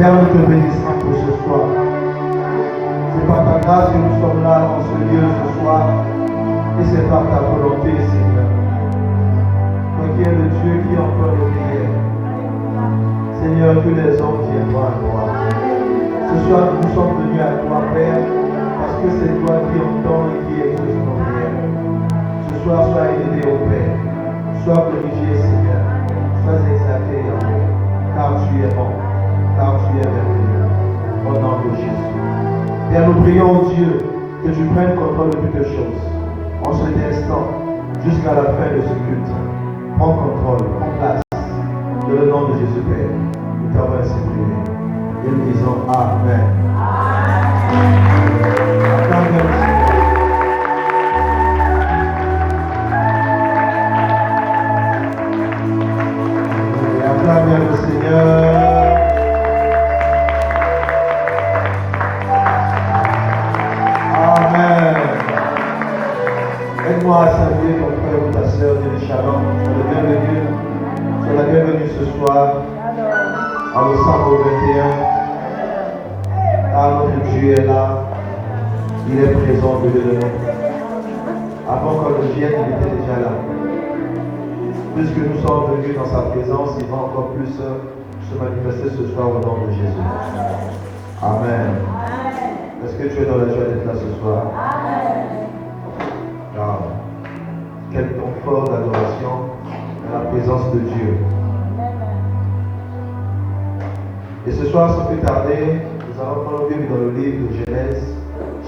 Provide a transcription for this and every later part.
Père, nous te bénissons pour ce soir. C'est par ta grâce que nous sommes là dans ce lieu ce soir. Et c'est par ta volonté, Seigneur. Toi qui es le Dieu qui entend nos prières. Seigneur, que les hommes viendront à toi. Ce soir, nous sommes venus à toi, Père, parce que c'est toi qui entends et qui écoute nos prières. Ce soir, sois élevé au Père. Sois glorifié, Seigneur. Sois exalté, Yahweh. Car tu es bon. Car tu es merveilleux. Au nom de Jésus. Père, nous prions, Dieu, que tu prennes contrôle de toutes choses. En cet instant, jusqu'à la fin de ce culte. Prends contrôle, prends place. Dans le nom de Jésus, Père, nous t'avons ainsi prié. Et nous disons Amen. Amen. Acclamez le Seigneur. Amen. Aide-moi à saluer ton frère ou ta sœur de Shalom. Sois le bienvenu. Sois la bienvenue ce soir. À l'Ensemble 21. Ah, notre Dieu est là. Il est présent au milieu de nous. Avant qu'on ne vienne, il était déjà là. Puisque nous sommes venus dans sa présence, il va encore plus se manifester ce soir au nom de Jésus. Amen. Est-ce que tu es dans la joie d'être là ce soir? Ah, quel confort d'adoration dans la présence de Dieu. Et ce soir, sans plus tarder, nous allons prendre Bible dans le livre de Genèse,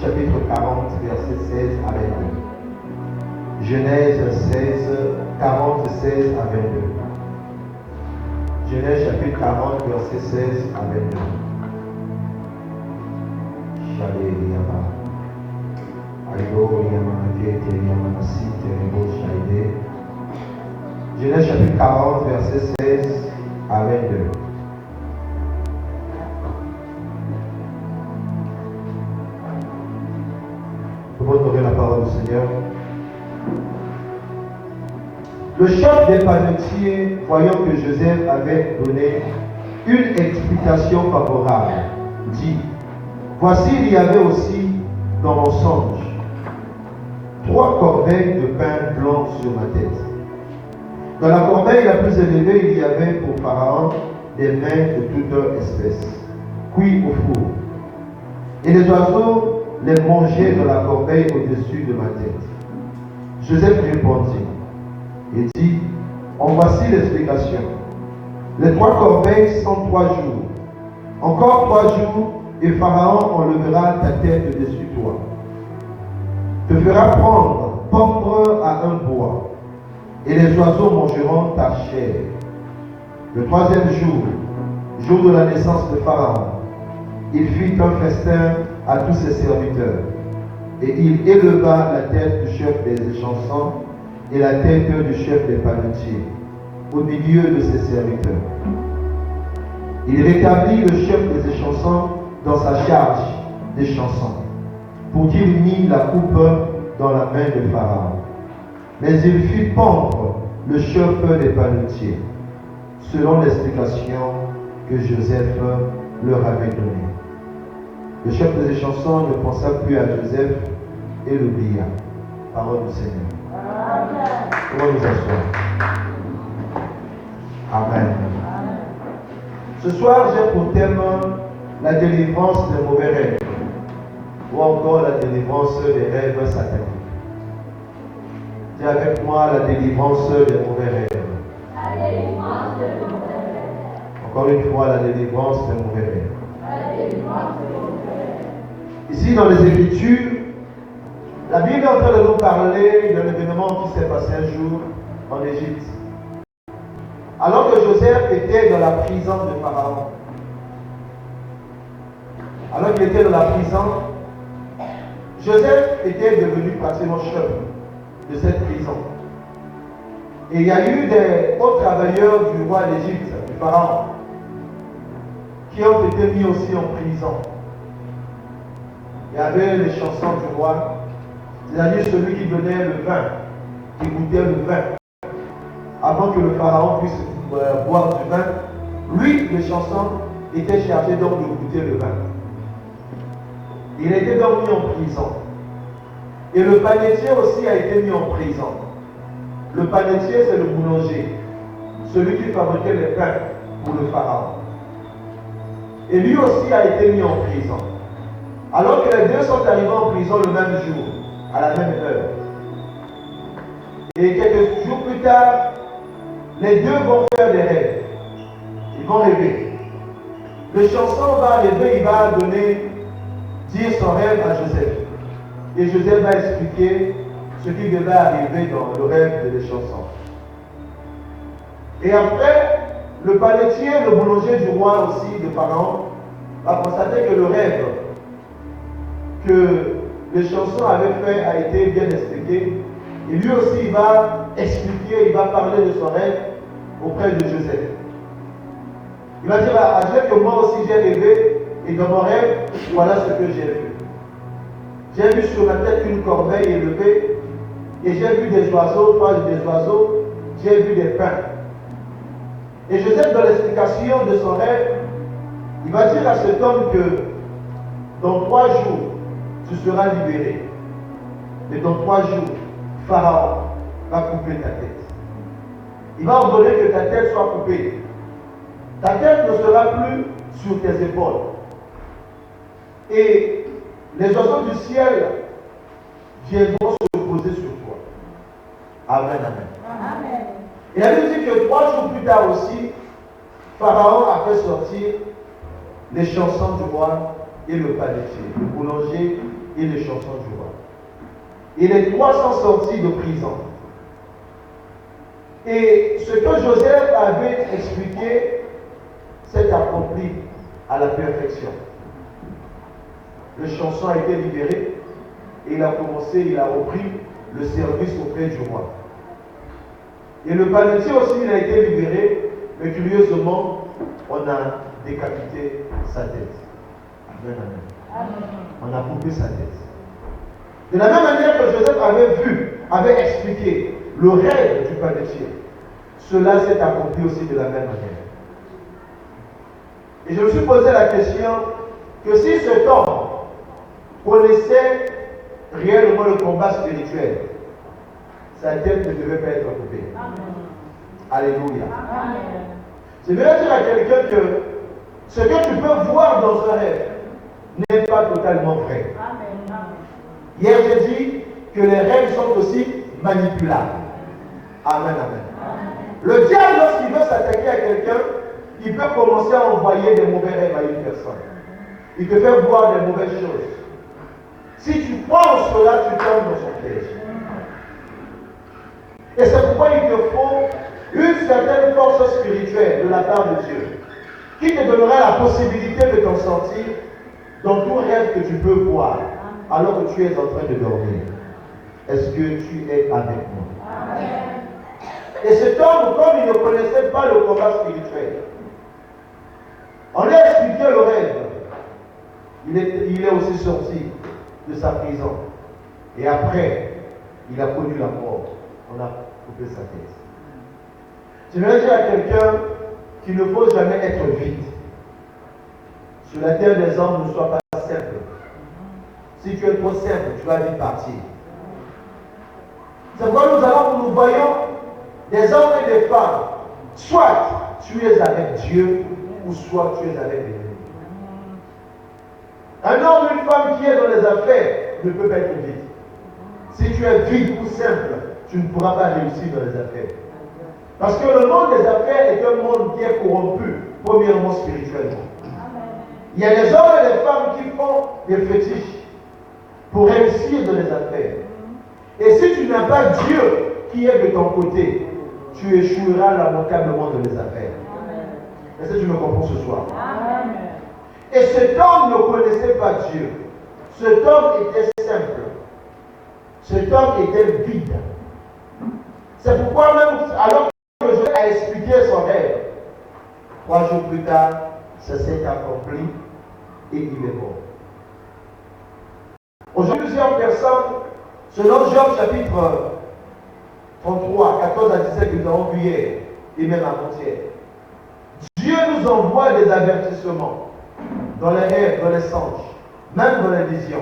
chapitre 40, versets 16 à 22. Genèse 40, 16 à 22. Genèse chapitre 40, versets 16 à 22. Genèse chapitre 40, versets 16 à 22. Comment honorer la parole du Seigneur? Le chef des panetiers, voyant que Joseph avait donné une explication favorable, dit: voici, il y avait aussi dans mon songe 3 corbeilles de pain blanc sur ma tête. Dans la corbeille la plus élevée, il y avait pour Pharaon des mains de toute espèce, cuits au four. Et les oiseaux les mangeaient dans la corbeille au-dessus de ma tête. Joseph répondit et dit: en voici l'explication. Les 3 corbeilles sont 3 jours. Encore 3 jours, et Pharaon enlèvera ta tête de dessus toi. Te fera pendre à un bois, et les oiseaux mangeront ta chair. Le 3e jour, jour de la naissance de Pharaon, il fit un festin à tous ses serviteurs, et il éleva la tête du chef des échansons et la tête du chef des panetiers au milieu de ses serviteurs. Il rétablit le chef des échansons dans sa charge des chansons, pour qu'il mit la coupe dans la main de Pharaon. Mais il fit pendre le chef des panetiers, selon l'explication que Joseph leur avait donnée. Le chef des échansons ne pensa plus à Joseph et l'oublia. Parole du Seigneur. Amen. Comment nous asseoir? Amen. Ce soir, j'ai pour thème la délivrance des mauvais rêves, ou encore la délivrance des rêves sataniques. Dis avec moi la délivrance des mauvais rêves. La délivrance des mauvais rêves. Encore une fois, la délivrance des mauvais rêves. La délivrance des mauvais rêves. Ici, dans les Écritures, la Bible est en train de nous parler d'un événement qui s'est passé un jour en Égypte. Alors que Joseph était dans la prison de Pharaon. Alors qu'il était dans la prison, Joseph était devenu pratiquement chef de cette prison. Et il y a eu des hauts travailleurs du roi d'Égypte, du Pharaon, qui ont été mis aussi en prison. Il y avait les chansons du roi, c'est-à-dire celui qui donnait le vin, qui goûtait le vin, avant que le Pharaon puisse boire du vin. Lui, les chansons, était chargé donc de goûter le vin. Il a été donc mis en prison. Et le panetier aussi a été mis en prison. Le panetier, c'est le boulanger, celui qui fabriquait les pains pour le pharaon. Et lui aussi a été mis en prison. Alors que les deux sont arrivés en prison le même jour, à la même heure. Et quelques jours plus tard, les deux vont faire des rêves. Ils vont rêver. Le chanson va rêver, il va dire son rêve à Joseph. Et Joseph va expliquer ce qui devait arriver dans le rêve de les chansons. Et après, le panetier, le boulanger du roi aussi, de Pharaon, va constater que le rêve que les chansons avaient fait a été bien expliqué. Et lui aussi, il va expliquer, il va parler de son rêve auprès de Joseph. Il va dire à Joseph que moi aussi j'ai rêvé, et dans mon rêve, voilà ce que j'ai vu. J'ai vu sur ma tête une corbeille élevée, et j'ai vu des oiseaux, proches des oiseaux, j'ai vu des pains. Et Joseph, dans l'explication de son rêve, il va dire à cet homme que dans 3 jours, tu seras libéré. Et dans 3 jours, Pharaon va couper ta tête. Il va ordonner que ta tête soit coupée. Ta tête ne sera plus sur tes épaules. Et les oiseaux du ciel viendront se poser sur toi. Amen, amen. Amen. Et la Bible dit que 3 jours plus tard aussi, Pharaon a fait sortir les chansons du roi et le panetier, le boulanger et les chansons du roi. Et les 3 sont sortis de prison. Et ce que Joseph avait expliqué s'est accompli à la perfection. Le chanson a été libéré et il a repris le service auprès du roi. Et le panetier aussi, il a été libéré, mais curieusement, on a décapité sa tête. Amen, amen. On a coupé sa tête. De la même manière que Joseph avait expliqué le rêve du panetier, cela s'est accompli aussi de la même manière. Et je me suis posé la question que si cet homme connaissait réellement le combat spirituel, sa tête ne devait pas être coupée. Amen. Alléluia. Amen. Je vais dire à quelqu'un que ce que tu peux voir dans un rêve n'est pas totalement vrai. Amen. Hier, j'ai dit que les rêves sont aussi manipulables. Amen, amen. Amen. Le diable, lorsqu'il veut s'attaquer à quelqu'un, il peut commencer à envoyer des mauvais rêves à une personne. Il te fait voir des mauvaises choses. Si tu penses cela, tu tombes dans son piège. Et c'est pourquoi il te faut une certaine force spirituelle de la part de Dieu qui te donnera la possibilité de t'en sortir dans tout rêve que tu peux voir alors que tu es en train de dormir. Est-ce que tu es avec moi? Amen. Et cet homme, comme il ne connaissait pas le combat spirituel, on lui a expliqué le rêve. Il est aussi sorti de sa prison. Et après, il a connu la mort. On a coupé sa tête. Je vais dire à quelqu'un qu'il ne faut jamais être vide. Sur la terre des hommes, ne sois pas simple. Si tu es trop simple, tu vas vite partir. C'est pourquoi nous voyons des hommes et des femmes. Soit tu es avec Dieu, ou soit tu es avec l'ennemi. Un homme ou une femme qui est dans les affaires ne peut pas être vide. Si tu es vide ou simple, tu ne pourras pas réussir dans les affaires. Parce que le monde des affaires est un monde qui est corrompu, premièrement spirituellement. Il y a des hommes et des femmes qui font des fétiches pour réussir dans les affaires. Et si tu n'as pas Dieu qui est de ton côté, tu échoueras lamentablement dans les affaires. Est-ce que tu me comprends ce soir? Amen. Et cet homme ne connaissait pas Dieu. Cet homme était simple. Cet homme était vide. C'est pourquoi même, alors que Dieu a expliqué son rêve, 3 jours plus tard, ça s'est accompli et il est mort. Aujourd'hui, plusieurs personnes, selon Job chapitre 33, 14 à 17 que nous avons vu hier, et même avant-hier, Dieu nous envoie des avertissements dans les rêves, dans les songes, même dans les visions.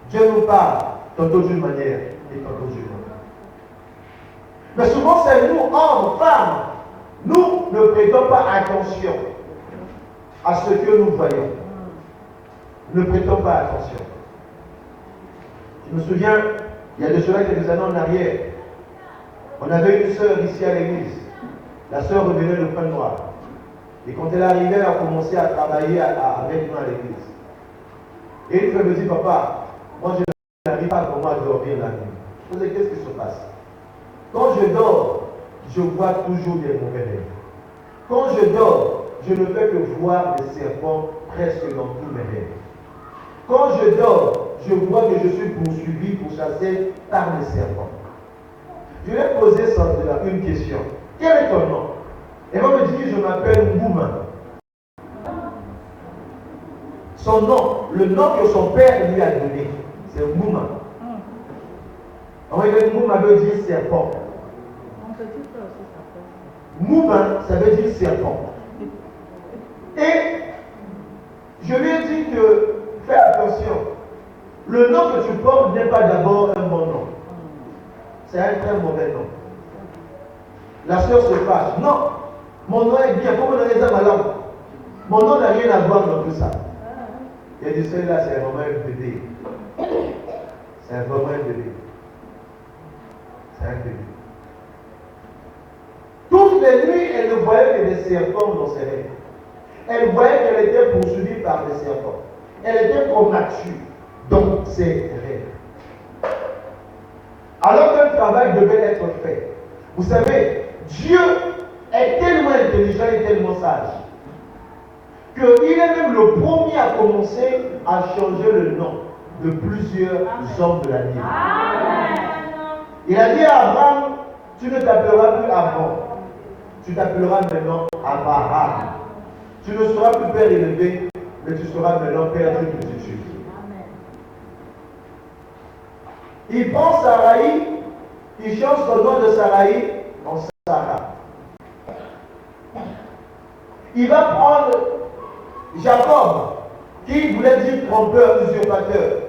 Dieu nous parle tantôt d'une manière et tantôt d'une autre. Mais souvent, c'est nous, hommes, femmes, nous ne prêtons pas attention à ce que nous voyons. Ne prêtons pas attention. Je me souviens, il y a de cela quelques années en arrière, on avait une sœur ici à l'église. La sœur revenait de Pointe Noire. Et quand elle arrivait, elle a commencé à travailler avec nous à l'église. Et une fois, elle me dit, papa, moi je n'arrive pas vraiment à dormir la nuit. Je me dis, qu'est-ce qui se passe? Quand je dors, je vois toujours des mauvais rêves. Quand je dors, je ne fais que voir des serpents presque dans tous mes rêves. Quand je dors, je vois que je suis poursuivi, pourchassé par les serpents. Je lui ai posé une question. Quel est ton nom? Elle va me dire, je m'appelle Mouma. Son nom, le nom que son père lui a donné, c'est Mouma. En réalité, Mouma veut dire serpent. Mouma, ça veut dire serpent. Et je lui ai dit que, fais attention, le nom que tu portes n'est pas d'abord un bon nom. C'est un très mauvais nom. La sœur se fâche. Non, mon nom est bien, il faut me donner ça ma langue. Mon nom n'a rien à voir dans tout ça. Il a dit, celui-là, c'est vraiment un bébé. C'est vraiment un bébé. C'est un bébé. Toutes les nuits, elle ne voyait que des serpents dans ses rêves. Elle voyait qu'elle était poursuivie par des serpents. Elle était combattue dans ses rêves. Alors qu'un travail devait être fait. Vous savez, Dieu est tellement intelligent et tellement sage qu'il est même le premier à commencer à changer le nom de plusieurs hommes de la Bible. Il a dit à Abraham, tu ne t'appelleras plus Abraham, tu t'appelleras maintenant Abraham. Tu ne seras plus père élevé, mais tu seras maintenant père d'une multitude. Il prend Saraï, il change son nom de Saraï en Sarah. Il va prendre Jacob, qui voulait dire trompeur, usurpateur.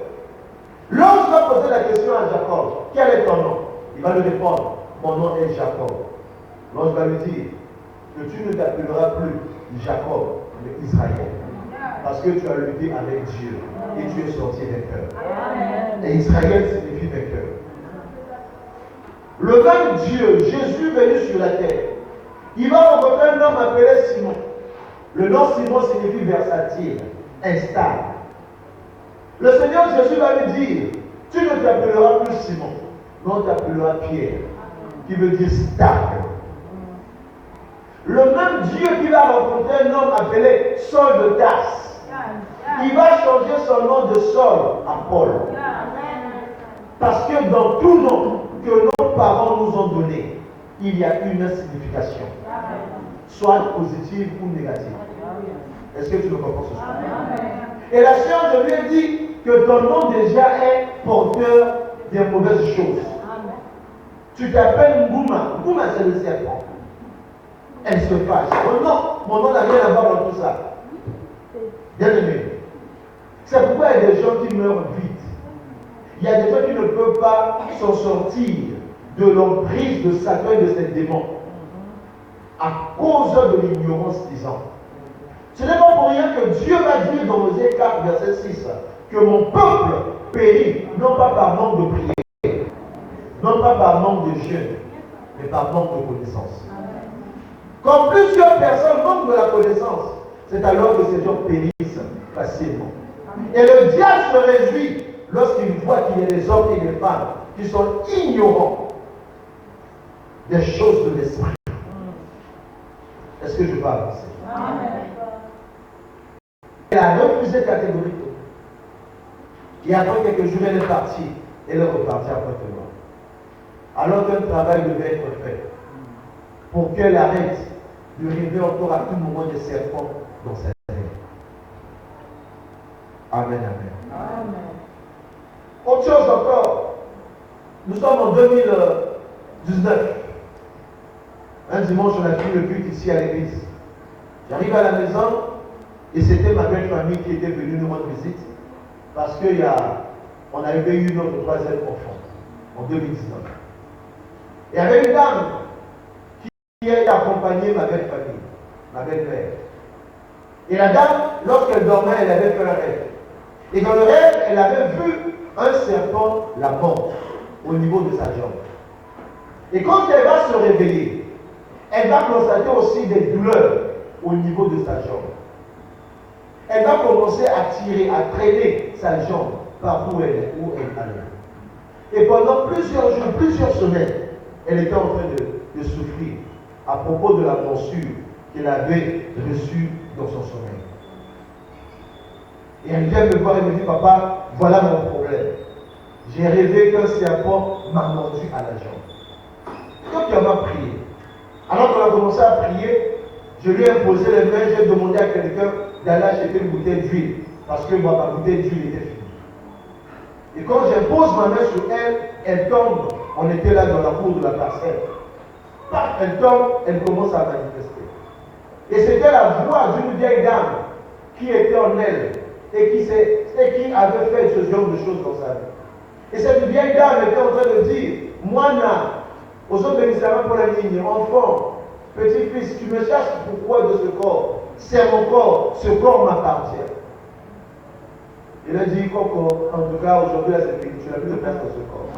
L'ange va poser la question à Jacob, quel est ton nom? Il va lui répondre, mon nom est Jacob. L'ange va lui dire que tu ne t'appelleras plus Jacob, mais Israël. Parce que tu as lutté avec Dieu et tu es sorti vainqueur. Et Israël signifie vainqueur. Le même Dieu, Jésus venu sur la terre, il va rencontrer un homme appelé Simon. Le nom Simon signifie versatile, instable. Le Seigneur Jésus va lui dire, tu ne t'appelleras plus Simon, mais on t'appellera Pierre, qui veut dire stable. Le même Dieu qui va rencontrer un homme appelé Saul de Tarse, il va changer son nom de Saul à Paul. Parce que dans tout nom que nos parents nous ont donné, il y a une signification, soit positive ou négative. Est-ce que tu le comprends ce soir? Et la science, je lui ai dit que ton nom déjà est porteur des mauvaises choses. Tu t'appelles Ngouma. Ngouma, c'est le serpent. Elle se fâche. Mon nom n'a rien à voir dans tout ça. Bien aimé. C'est pourquoi il y a des gens qui meurent vite. Il y a des gens qui ne peuvent pas s'en sortir de l'emprise de Satan et de ses démons à cause de l'ignorance des hommes. Ce n'est pas pour rien que Dieu va dire dans Osée 4, verset 6, que mon peuple périt, non pas par manque de prière, non pas par manque de jeûne, mais par manque de connaissance. Quand plusieurs personnes manquent de la connaissance, c'est alors que ces gens périssent facilement. Et le diable se réjouit lorsqu'il voit qu'il y a des hommes et des femmes qui sont ignorants des choses de l'esprit. Est-ce que je peux avancer? Elle a refusé catégoriquement. Et après quelques jours, elle est partie. Elle est repartie à Pointe-Noire. Alors qu'un travail devait être fait pour qu'elle arrête de rêver encore à tout moment des serpents dans sa vie. Amen, amen. Autre chose encore. Nous sommes en 2019. Un dimanche, on a fini le culte ici à l'église. J'arrive à la maison et c'était ma belle famille qui était venue nous rendre visite parce qu'on avait eu notre troisième enfant en 2019. Et il y avait une dame qui a accompagné ma belle famille, ma belle-mère. Et la dame, lorsqu'elle dormait, elle avait fait un rêve. Et dans le rêve, elle avait vu un serpent la mordre au niveau de sa jambe. Et quand elle va se réveiller, elle va constater aussi des douleurs au niveau de sa jambe. Elle va commencer à tirer, à traîner sa jambe par où elle allait. Et pendant plusieurs jours, plusieurs semaines, elle était en train de souffrir à propos de la morsure qu'elle avait reçue dans son sommeil. Et elle vient me voir et me dit, papa, voilà mon problème. J'ai rêvé qu'un serpent m'a mordu à la jambe. Donc elle m'a prié. Alors qu'on a commencé à prier, je lui ai imposé les mains, j'ai demandé à quelqu'un d'aller acheter une bouteille d'huile, parce que moi, ma bouteille d'huile était finie. Et quand j'impose ma main sur elle, elle tombe. On était là dans la cour de la parcelle. Paf, elle tombe, elle commence à manifester. Et c'était la voix d'une vieille dame qui était en elle et qui avait fait ce genre de choses dans sa vie. Et cette vieille dame était en train de dire, Moana, aux autres bénisseurs pour la ligne, enfant, petit-fils, tu me cherches pourquoi de ce corps? C'est mon corps, ce corps m'appartient. Il a dit, Coco, en tout cas, aujourd'hui, là, c'est fini, tu n'as plus de place dans ce corps.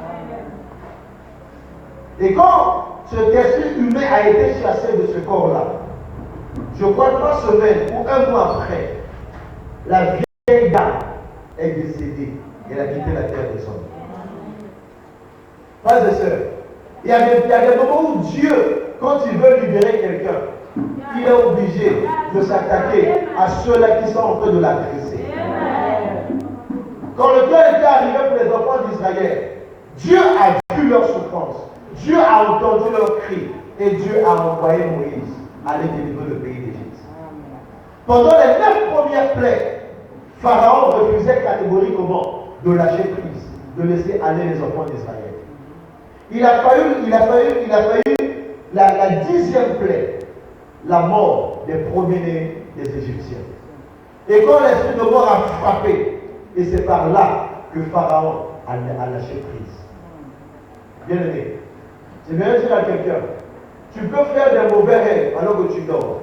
Et quand cet esprit humain a été chassé de ce corps-là, je crois 3 semaines ou 1 mois après, la vieille dame est décédée. Elle a quitté la terre des hommes. Frères et sœurs, il y a des moments où Dieu, quand il veut libérer quelqu'un, il est obligé de s'attaquer à ceux-là qui sont en train de l'agresser. Quand le temps était arrivé pour les enfants d'Israël, Dieu a vu leur souffrance, Dieu a entendu leurs cris et Dieu a envoyé Moïse aller délivrer le pays d'Égypte. Pendant les 9 premières plaies, Pharaon refusait catégoriquement de lâcher prise, de laisser aller les enfants d'Israël. Il a fallu la 10e plaie, la mort des premiers-nés des Égyptiens. Et quand l'esprit de mort a frappé, et c'est par là que Pharaon a lâché prise. Bien aimé, je vais dire à quelqu'un, tu peux faire des mauvais rêves alors que tu dors.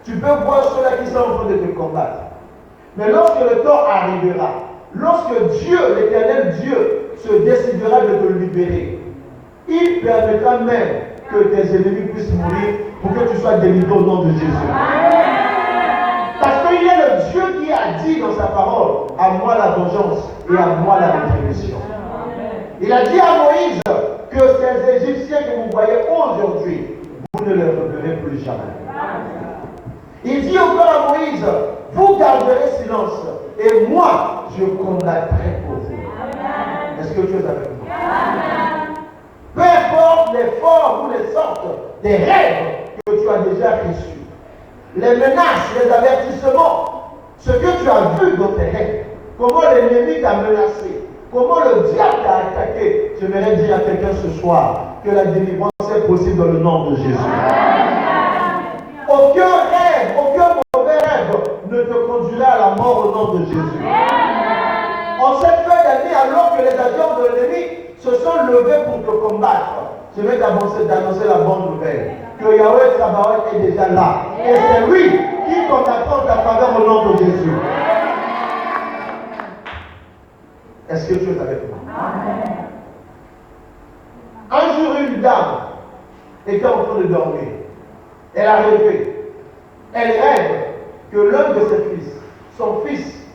Tu peux voir ceux-là qui sont en train de te combattre. Mais lorsque le temps arrivera, lorsque Dieu, l'Éternel Dieu, se décidera de te libérer, il permettra même que tes ennemis puissent mourir pour que tu sois délivré au nom de Jésus. Parce qu'il y a le Dieu qui a dit dans sa parole, à moi la vengeance et à moi la rétribution. Il a dit à Moïse que ces Égyptiens que vous voyez aujourd'hui, vous ne les reverrez plus jamais. Il dit encore à Moïse, vous garderez silence et moi je combattrai pour vous. Est-ce que tu es avec moi? Peu importe les formes ou les sortes des rêves que tu as déjà reçus, les menaces, les avertissements, ce que tu as vu dans tes rêves, comment l'ennemi t'a menacé, comment le diable t'a attaqué, je voudrais dire à quelqu'un ce soir que la délivrance est possible dans le nom de Jésus. Aucun rêve, aucun mauvais rêve ne te conduira à la mort au nom de Jésus. En cette fin d'année, alors que les agents de l'ennemi se sont levés pour te combattre, je vais t'annoncer la bonne nouvelle, que Yahweh Sabaoth est déjà là. Et c'est lui qui combattra en ta faveur au nom de Jésus. Est-ce que tu es avec moi? Un jour, une dame était en train de dormir. Elle a rêvé. Elle rêve que l'un de ses fils, son fils,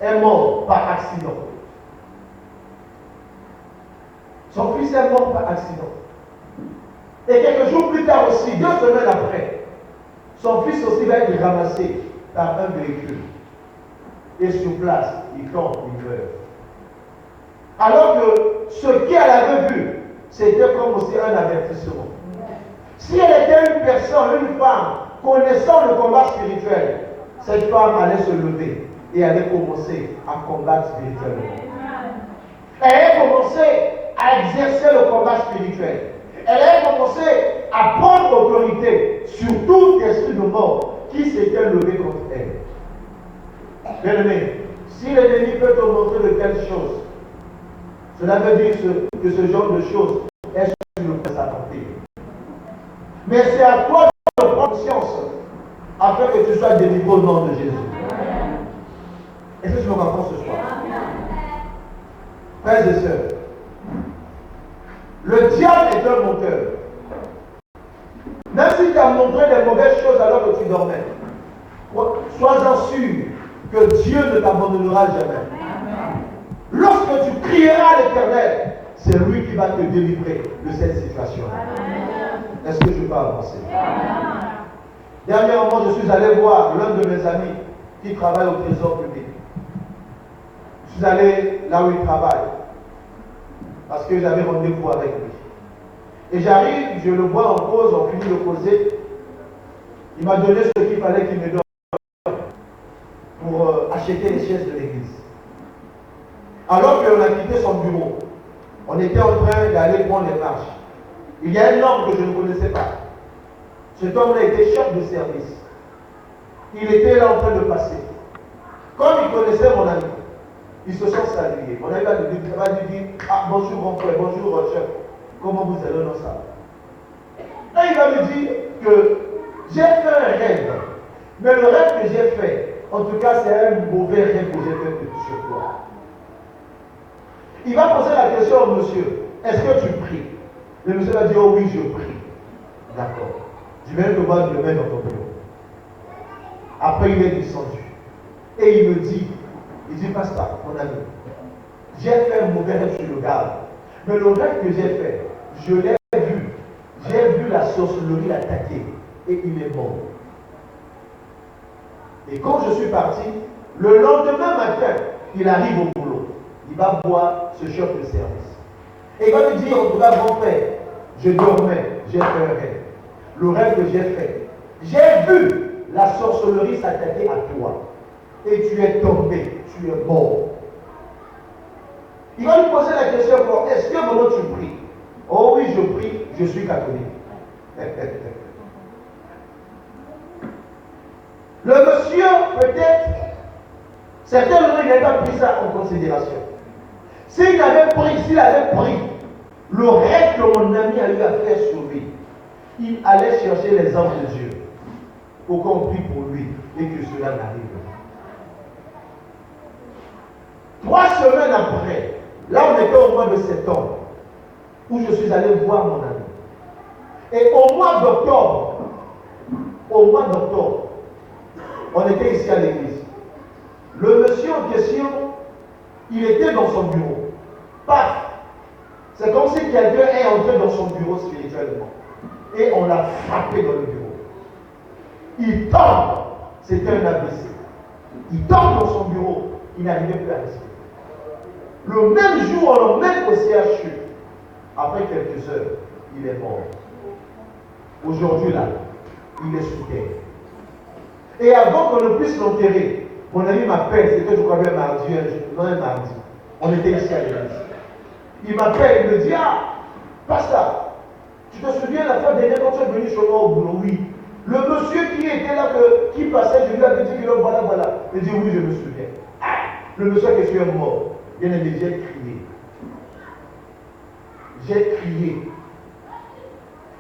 est mort par accident. Son fils est mort par accident. Et quelques jours plus tard aussi, 2 semaines après, son fils aussi va être ramassé par un véhicule. Et sur place, il tombe, il meurt. Alors que ce qu'elle avait vu, c'était comme aussi un avertissement. Si elle était une personne, une femme, connaissant le combat spirituel, cette femme allait se lever et allait commencer à combattre spirituellement. Elle allait commencer à exercer le combat spirituel. Elle allait commencer à prendre autorité sur tout esprit de mort qui s'était levé contre elle. Bien-aimé, si l'ennemi peut te montrer de telles choses, cela veut dire que ce genre de choses est sur le presse à porter. Mais c'est à toi de prendre conscience afin que tu sois délivré au nom de Jésus. Est-ce que tu me comprends ce soir? Frères et sœurs, le diable est un menteur. Même s'il t'a montré des mauvaises choses alors que tu dormais, sois-en sûr que Dieu ne t'abandonnera jamais. Lorsque tu crieras à l'Éternel, c'est lui qui va te délivrer de cette situation. Est-ce que je peux avancer? Dernièrement, je suis allé voir l'un de mes amis qui travaille au trésor public. Je suis allé là où il travaille parce que j'avais rendez-vous avec lui. Et j'arrive, je le vois en pause, on finit de causer. Il m'a donné ce qu'il fallait qu'il me donne pour acheter les chaises de l'église. Alors qu'on a quitté son bureau, on était en train d'aller prendre les marches. Il y a un homme que je ne connaissais pas. Cet homme-là était chef de service. Il était là en train de passer. Comme il connaissait mon ami, ils se sont salués. Mon ami va lui dire, ah, bonjour mon frère, bonjour chef. Comment vous allez dans ça? Là, il va me dire que j'ai fait un rêve. Mais le rêve que j'ai fait, en tout cas, c'est un mauvais rêve que j'ai fait sur toi. Il va poser la question au monsieur, est-ce que tu pries? Le monsieur va dire, oh oui, je prie. D'accord. Je viens te voir demain dans ton bureau. Après, il est descendu. Et il me dit, pasteur, mon ami, j'ai fait un mauvais rêve sur le gars. Mais le rêve que j'ai fait, je l'ai vu. J'ai vu la sorcellerie l'attaquer. Et il est mort. Et quand je suis parti, le lendemain matin, il arrive au boulot. Il va voir ce chef de service. Et il va me dire, en tout cas, grand frère, je dormais, j'ai fait un rêve. Le rêve que j'ai fait, j'ai vu la sorcellerie s'attaquer à toi. Et tu es tombé, tu es mort. Il va lui poser la question, est-ce que maintenant tu pries? Oh oui, je prie, je suis catholique. Le monsieur, peut-être, certains n'avaient pas pris ça en considération. S'il avait pris le rêve que mon ami a eu à faire sur lui, il allait chercher les anges de Dieu pour qu'on prie pour lui et que cela n'arrive pas. 3 semaines après, là on était au mois de septembre, où je suis allé voir mon ami. Et au mois d'octobre, on était ici à l'église. Le monsieur en question, il était dans son bureau. Paf! C'est comme si quelqu'un est entré dans son bureau spirituellement. Et on l'a frappé dans le bureau. Il tombe. C'était un ABC. Il tombe dans son bureau. Il n'arrivait plus à respirer. Le même jour, on l'emmène au CHU. Après quelques heures, il est mort. Aujourd'hui, là, il est sous terre. Et avant qu'on ne puisse l'enterrer, mon ami m'appelle, c'était je crois un mardi, un mardi. On était ici à l'église. Il m'appelle, il me dit, ah, pasteur, tu te souviens la fois dernière quand tu es venu chez moi au boulot? Oui. Le monsieur qui était là, qui passait, je lui avais dit que voilà. Il dit, oui, je me souviens. Le monsieur qui est mort. Bien aimé, j'ai crié. J'ai crié.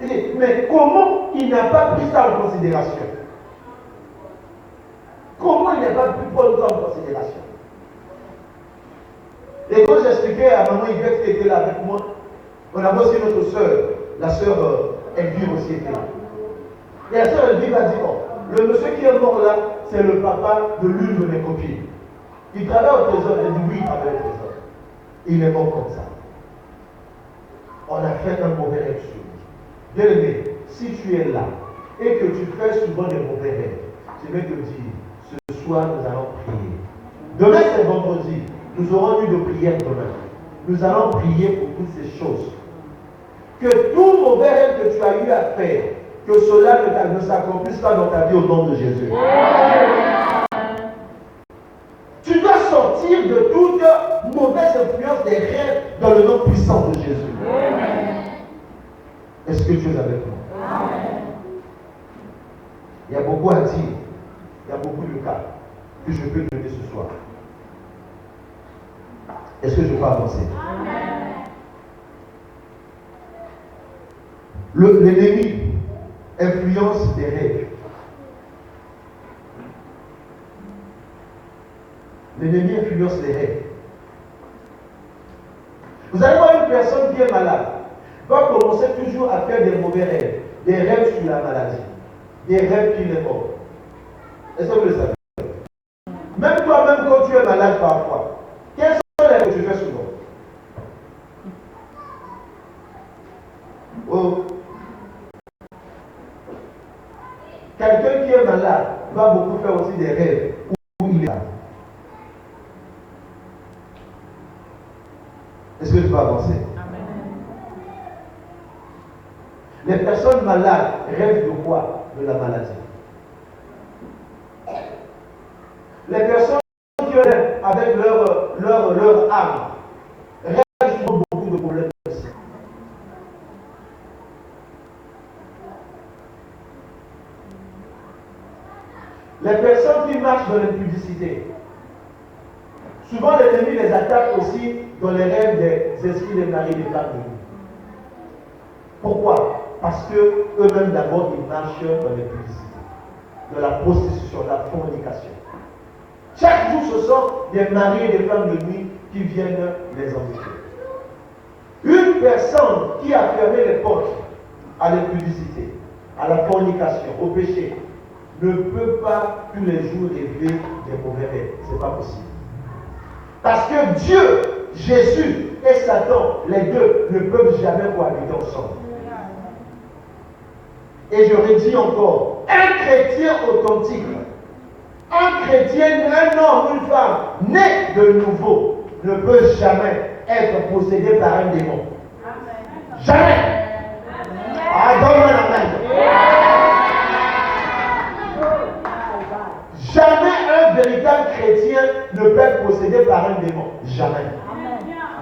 Il dit, mais comment il n'a pas pris ça en considération? Comment il n'a pas pu prendre ça en considération? Et quand j'expliquais à maman Yvette qui était là avec moi, on avait aussi notre soeur, la soeur Elvire aussi était là. Et la soeur Elvire m'a dit, oh, le monsieur qui est mort là, c'est le papa de l'une de mes copines. Il travaille au trésor, elle dit oui, il travaille au trésor. Il est mort comme ça. On a fait un mauvais rêve sur lui. Bien aimé, si tu es là et que tu fais souvent des mauvais rêves, je vais te dire, ce soir nous allons prier. Demain c'est vendredi. Nous aurons eu de prière demain. Nous allons prier pour toutes ces choses. Que tout mauvais rêve que tu as eu à faire, que cela ne s'accomplisse pas dans ta vie au nom de Jésus. Tu dois sortir de toute mauvaise influence des rêves dans le nom puissant de Jésus. Est-ce que tu es avec moi? Il y a beaucoup à dire. Il y a beaucoup de cas que je peux donner ce soir. Est-ce que je peux avancer? L'ennemi influence les rêves. L'ennemi influence les rêves. Vous allez voir une personne qui est malade, va commencer toujours à faire des mauvais rêves, des rêves sur la maladie, des rêves qu'il est mort. Est-ce que vous le savez? Même toi-même, quand tu es malade parfois, quels sont les rêves que tu fais souvent? Oh. Quelqu'un qui est malade va beaucoup faire aussi des rêves où il est malade. Est-ce que je peux avancer? Les personnes malades rêvent de quoi? De la maladie. Les personnes qui rêvent avec leur âme rêvent souvent beaucoup de problèmes aussi. Les personnes qui marchent dans l'impudicité, souvent l'ennemi les attaque aussi dans les rêves des esprits des maris et des femmes de nous. Pourquoi? Parce que eux-mêmes d'abord ils marchent dans l'impudicité, dans la prostitution, la fornication. Chaque jour ce sont des maris et des femmes de nuit qui viennent les embêter. Une personne qui a fermé les portes à l'impudicité, à la fornication, au péché, ne peut pas tous les jours rêver des mauvais rêves. Ce n'est pas possible. Parce que Dieu, Jésus et Satan, les deux, ne peuvent jamais cohabiter ensemble. Et je redis encore, un chrétien authentique, un chrétien, un homme, une femme, né de nouveau, ne peut jamais être possédé par un démon. Jamais. Ah, donne-moi la main. Jamais un véritable chrétien ne peut être possédé par un démon. Jamais.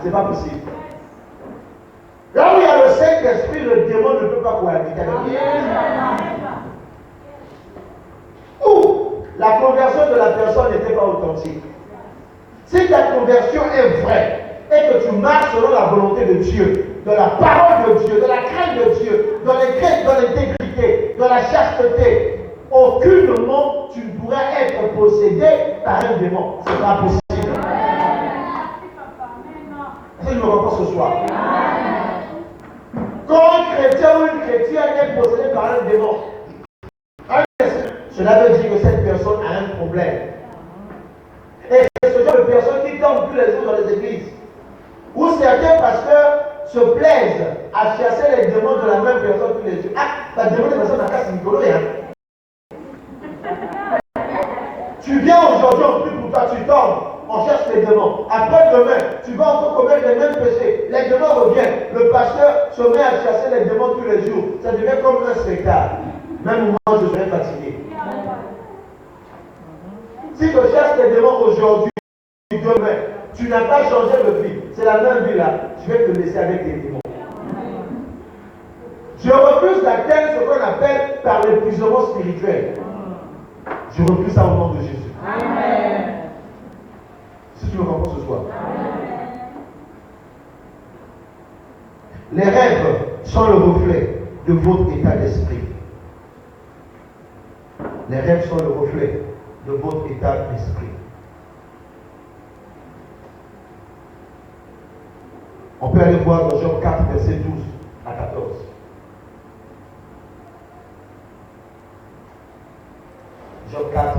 C'est pas possible. Là où il y a le Saint-Esprit, le démon ne peut pas cohabiter avec lui. Ou la conversion de la personne n'était pas authentique. Si ta conversion est vraie et que tu marches selon la volonté de Dieu, dans la parole de Dieu, dans la crainte de Dieu, dans l'intégrité, dans la chasteté, aucunement tu ne pourras être possédé par un démon. Ce n'est pas possible. Est-ce que je me reprends ce soir? Quand un chrétien ou une chrétienne est possédé par un démon, cela veut dire que cette personne a un problème. Et c'est ce genre de personnes qui tombent tous les jours dans les églises, où certains pasteurs se plaisent à chasser les démons de la même personne tous les jours. Ah, la démon de personne n'a qu'à Nicolas, hein. Tu viens aujourd'hui, on prie pour toi, tu tombes, on cherche les démons. Après demain, tu vas encore commettre les mêmes péchés. Les démons reviennent. Le pasteur se met à chasser les démons tous les jours. Ça devient comme un spectacle. Même moi, je serais fatigué. Si tu chasses les démons aujourd'hui, demain, tu n'as pas changé de vie. C'est la même vie là. Je vais te laisser avec les démons. Je refuse d'atteindre ce qu'on appelle par l'épuisement spirituel. Je refuse ça au nom de Jésus. Amen. Si tu me comprends ce soir. Amen. Les rêves sont le reflet de votre état d'esprit. Les rêves sont le reflet de votre état d'esprit. On peut aller voir dans Job 4, verset 12 à 14. Job 4,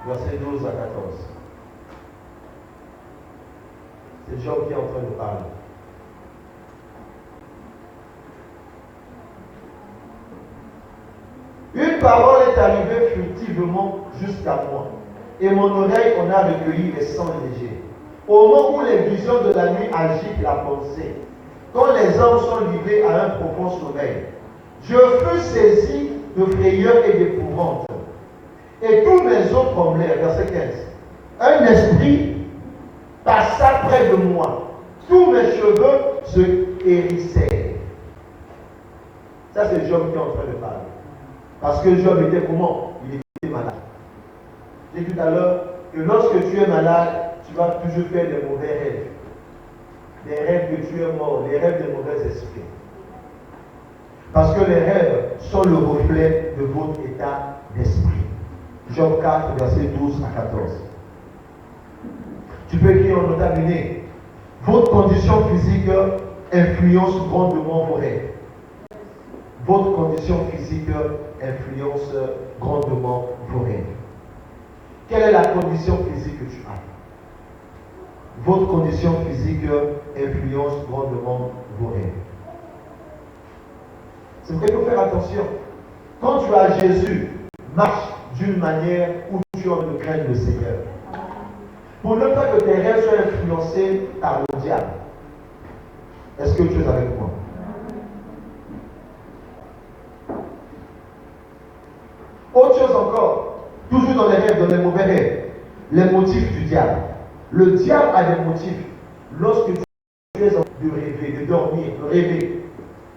verset 12 à 14. C'est Job qui est en train de parler. Une parole est arrivée furtivement jusqu'à moi, et mon oreille en a recueilli les sons légers. Au moment où les visions de la nuit agitent la pensée, quand les hommes sont livrés à un profond sommeil, je fus saisi de frayeur et d'épouvante, et tous mes os tremblèrent. Verset 15. Un esprit passa près de moi, tous mes cheveux se hérissèrent. Ça, c'est Job qui est en train de parler. Parce que Job était comment? Il était malade. J'ai dit tout à l'heure que lorsque tu es malade, tu vas toujours faire des mauvais rêves. Des rêves que tu es mort, des rêves de mauvais esprits. Parce que les rêves sont le reflet de votre état d'esprit. Job 4, verset 12 à 14. Tu peux écrire en notabilité. Votre condition physique influence grandement vos rêves. Votre condition physique influence grandement vos rêves. Quelle est la condition physique que tu as? Votre condition physique influence grandement vos rêves. C'est vrai qu'il faut faire attention. Quand tu as Jésus, marche d'une manière où tu as de craindre le Seigneur. Pour ne pas que tes rêves soient influencés par le diable. Est-ce que tu es avec moi? Autre chose encore, toujours dans les rêves, dans les mauvais rêves, les motifs du diable. Le diable a des motifs. Lorsque tu es en train de rêver, de dormir, de rêver,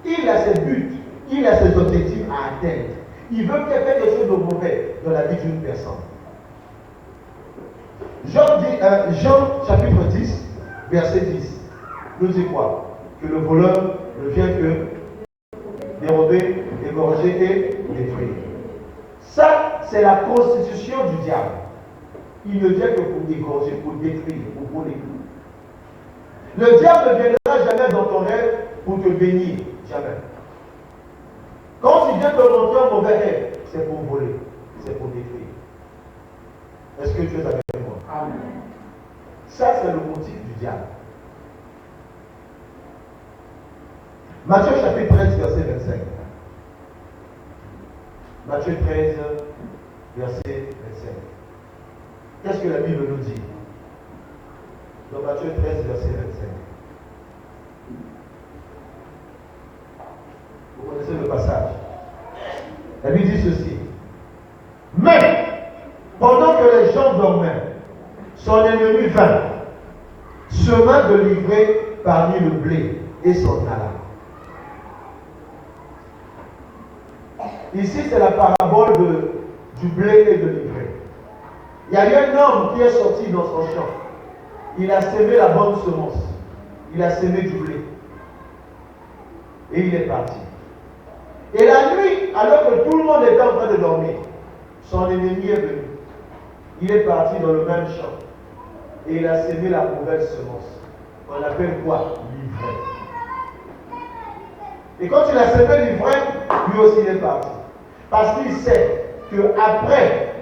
il a ses buts, il a ses objectifs à atteindre. Il veut faire quelque chose de mauvais dans la vie d'une personne. Jean chapitre 10, verset 10, nous dit quoi? Que le voleur ne vient que dérober, égorger et détruire. Ça, c'est la constitution du diable. Il ne vient que pour égorger, pour détruire, pour voler. Le diable ne viendra jamais dans ton rêve pour te bénir. Jamais. Quand il vient te montrer un mauvais rêve, c'est pour voler, c'est pour détruire. Est-ce que tu es avec moi? Amen. Ça, c'est le motif du diable. Matthieu chapitre 13, verset 25. Matthieu 13, verset 25. Qu'est-ce que la Bible nous dit? Dans Matthieu 13, verset 25. Vous connaissez le passage. La Bible dit ceci. Mais, pendant que les gens dormaient, son ennemi vint, sema de livrer parmi le blé et s'en alla. Ici, c'est la parabole du blé et de l'ivraie. Il y a eu un homme qui est sorti dans son champ. Il a sémé la bonne semence. Il a sémé du blé. Et il est parti. Et la nuit, alors que tout le monde était en train de dormir, son ennemi est venu. Il est parti dans le même champ. Et il a sémé la mauvaise semence. On appelle quoi? L'ivraie. Et quand il a sémé l'ivraie, lui aussi il est parti. Parce qu'il sait qu'après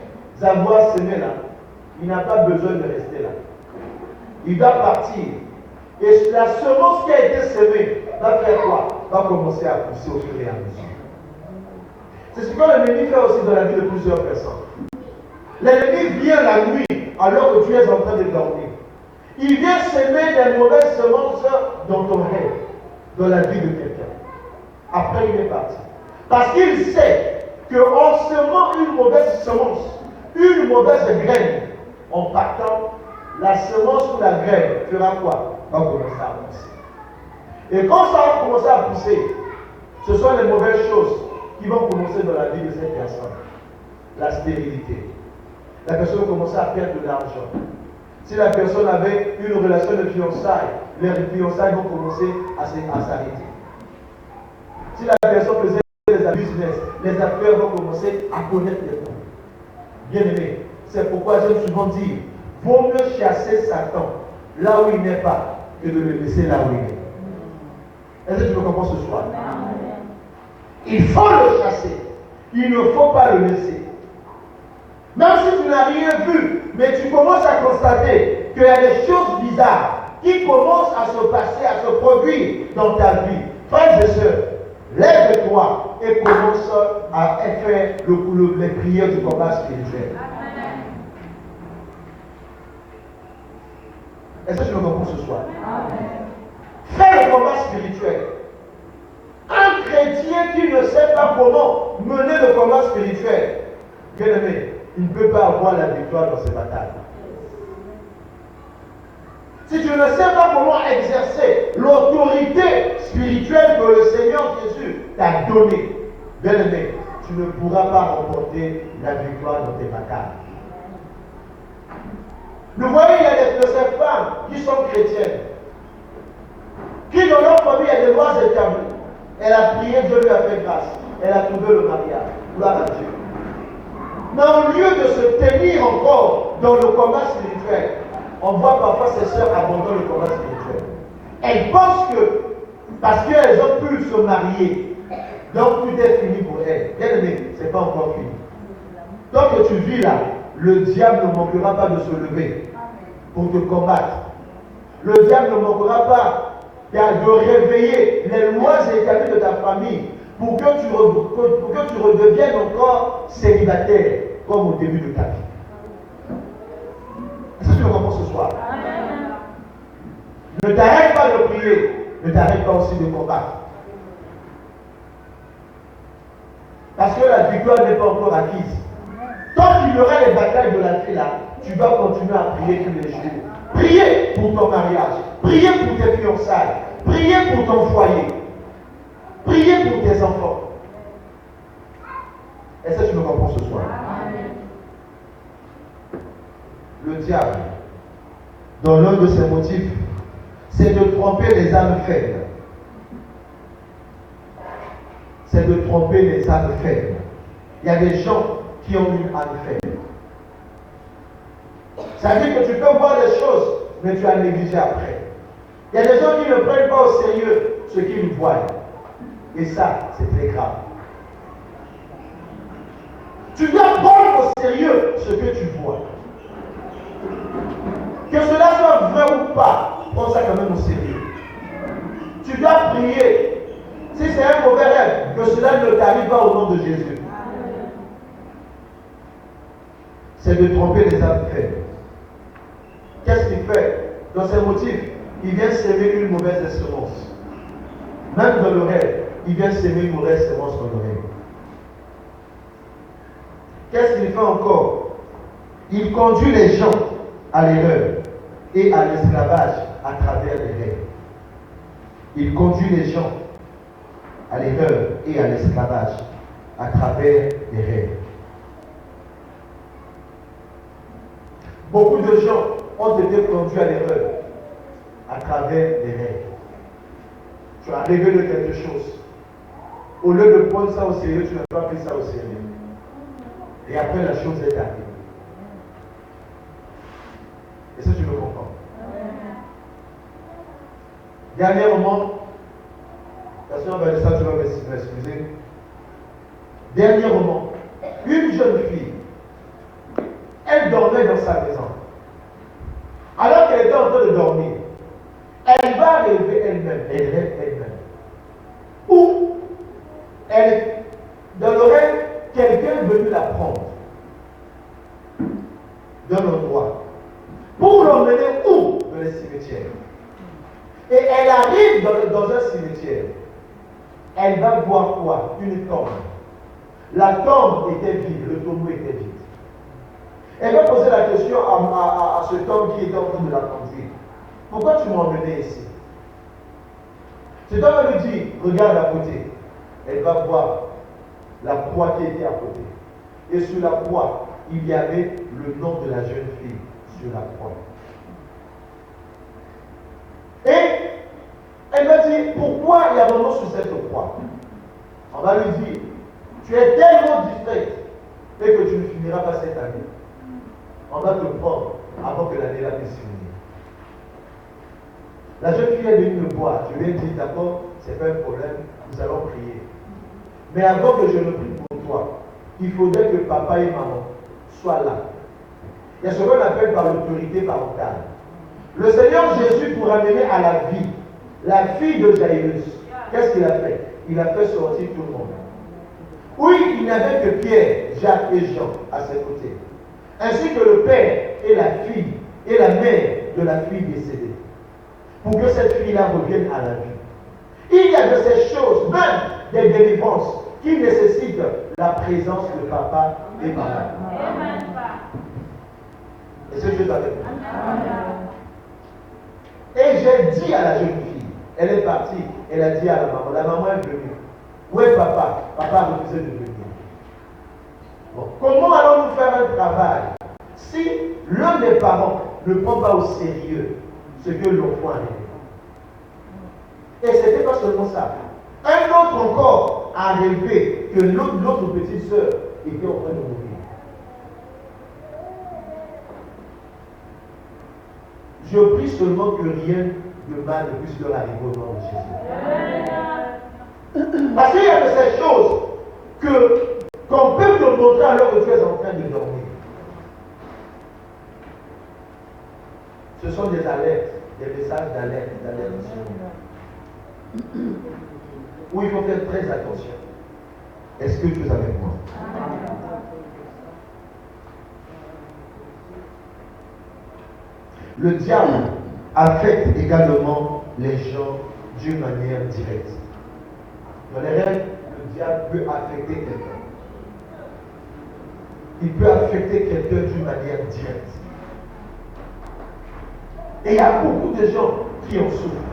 avoir sémé là, il n'a pas besoin de rester là. Il va partir. Et la semence qui a été sémée va faire quoi? Va commencer à pousser au fur et à mesure. C'est ce que l'ennemi fait aussi dans la vie de plusieurs personnes. L'ennemi vient la nuit alors que tu es en train de dormir. Il vient s'aimer des mauvaises semences dans ton rêve, dans la vie de quelqu'un. Après, il est parti. Parce qu'il sait qu'en semant une mauvaise semence, une mauvaise graine, en partant, la semence ou la graine fera quoi? Va commencer à pousser. Et quand ça va commencer à pousser, ce sont les mauvaises choses qui vont commencer dans la vie de cette personne. La stérilité. La personne va commencer à perdre de l'argent. Si la personne avait une relation de fiançailles, les fiançailles vont commencer à s'arrêter. Si la personne faisait des business, les affaires vont commencer à connaître les coups. Bien aimé, c'est pourquoi j'aime souvent dire, vaut mieux chasser Satan là où il n'est pas que de le laisser là où il est. Est-ce que tu me comprends ce soir? Il faut le chasser. Il ne faut pas le laisser. Même si tu n'as rien vu, mais tu commences à constater qu'il y a des choses bizarres qui commencent à se passer, à se produire dans ta vie. Frères et sœurs, lève-toi et commence à faire les prières du combat spirituel. Est-ce que tu me comprends ce soir? Fais le combat spirituel. Un chrétien qui ne sait pas comment mener le combat spirituel, bien aimé, il ne peut pas avoir la victoire dans ses batailles. Si tu ne sais pas comment exercer l'autorité spirituelle que le Seigneur Jésus t'a donnée, Bien-aimé, tu ne pourras pas remporter la victoire dans tes batailles. Nous voyons, il y a de ces femmes qui sont chrétiennes, qui dans leur famille a des lois établies. Elle a prié, Dieu lui a fait grâce. Elle a trouvé le mariage. Gloire à Dieu. Mais au lieu de se tenir encore dans le combat spirituel, on voit parfois ses sœurs abandonner le combat spirituel. Elles pensent que, parce qu'elles ont pu se marier, donc tout est fini pour elles. Bien aimé, ce n'est pas encore fini. Tant que tu vis là, le diable ne manquera pas de se lever pour te combattre. Le diable ne manquera pas de réveiller les lois établies de ta famille pour que tu redeviennes encore célibataire comme au début de ta vie. Est-ce que tu le comprends ce soir? Ne t'arrête pas de prier, ne t'arrête pas aussi de combattre. Parce que la victoire n'est pas encore acquise. Tant qu'il y aura les batailles de la vie là, tu dois continuer à prier tous les jours. Priez pour ton mariage, priez pour tes fiançailles, priez pour ton foyer, priez pour tes enfants. Est-ce que tu me comprends ce soir? Le diable, dans l'un de ses motifs, c'est de tromper les âmes faibles. C'est de tromper les âmes faibles. Il y a des gens qui ont une âme faible. Ça veut dire que tu peux voir des choses, mais tu as négligé après. Il y a des gens qui ne prennent pas au sérieux ce qu'ils voient. Et ça, c'est très grave. Tu dois prendre au sérieux ce que tu vois. Que cela soit vrai ou pas, prends ça quand même au sérieux. Tu dois prier. Si c'est un mauvais rêve, que cela ne t'arrive pas au nom de Jésus. C'est de tromper les âmes faibles. Qu'est-ce qu'il fait? Dans ses motifs, il vient s'aimer une mauvaise espérance. Même dans le rêve, il vient s'aimer une mauvaise espérance dans le rêve. Qu'est-ce qu'il fait encore? Il conduit les gens à l'erreur et à l'esclavage à travers les rêves. Il conduit les gens à l'erreur et à l'esclavage à travers les rêves. Beaucoup de gens ont été conduits à l'erreur à travers les rêves. Tu as rêvé de quelque chose. Au lieu de prendre ça au sérieux, tu n'as pas pris ça au sérieux. Et après, la chose est arrivée. Est-ce que tu me comprends? Dernièrement, la sœur Vanessa, tu vas m'excuser. Dernièrement, une jeune fille, elle dormait dans sa maison. Alors qu'elle était en train de dormir, elle va rêver elle-même, elle rêve elle-même. Ou, dans le rêve, quelqu'un est venu la prendre d'un endroit pour l'emmener où? Dans le cimetière. Et elle arrive dans un cimetière. Elle va voir quoi? Une tombe. La tombe était vide, le tombeau était vide. Elle va poser la question à cet homme qui était en train de la conduire. Pourquoi tu m'as emmené ici? Cet homme va lui dire, regarde à côté. Elle va voir la croix qui était à côté. Et sur la croix, il y avait le nom de la jeune fille sur la croix. Et elle va dire, pourquoi il y a mon nom sur cette croix? On va lui dire, tu es tellement distrait et que tu ne finiras pas cette année. On va te prendre avant que l'année-là puisse finir. La jeune fille est venue me voir. Je lui ai dit, d'accord, ce n'est pas un problème, nous allons prier. Mais avant que je ne prie pour toi, il faudrait que papa et maman soient là. Il y a ce qu'on appelle par l'autorité parentale. Le Seigneur Jésus, pour amener à la vie la fille de Jairus, qu'est-ce qu'il a fait? Il a fait sortir tout le monde. Oui, il n'y avait que Pierre, Jacques et Jean à ses côtés. Ainsi que le père et la fille et la mère de la fille décédée. Pour que cette fille-là revienne à la vie. Il y a de ces choses, même des délivrances, qui nécessitent la présence de papa et maman. Est-ce que Dieu t'a avec moi? Et j'ai dit à la jeune fille, elle est partie, elle a dit à la maman est venue. Où est papa? Papa a refusé de venir. Bon. Comment allons-nous faire un travail si l'un des parents ne prend pas au sérieux ce que l'enfant a rêvé? Et ce n'était pas seulement ça. Un autre encore a rêvé que l'autre petite sœur était en train de mourir. Je prie seulement que rien de mal ne puisse leur arriver au nom de Jésus. Parce qu'il y a de ces choses qu'on peut te montrer alors que tu es en train de dormir. Ce sont des alertes, des messages d'alerte, d'alertation. Où il faut faire très attention. Est-ce que tu es avec moi? Le diable affecte également les gens d'une manière directe. Dans les rêves, le diable peut affecter quelqu'un. Il peut affecter quelqu'un d'une manière directe. Et il y a beaucoup de gens qui en souffrent.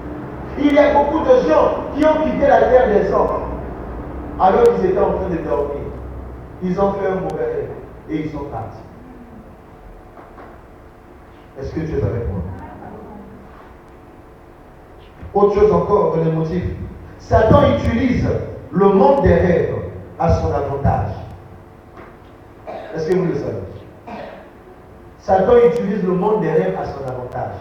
Il y a beaucoup de gens qui ont quitté la terre des hommes alors qu'ils étaient en train de dormir. Ils ont fait un mauvais rêve et ils sont partis. Est-ce que tu es avec moi? Autre chose encore dans les motifs. Satan utilise le monde des rêves à son avantage. Est-ce que vous le savez? Satan utilise le monde des rêves à son avantage.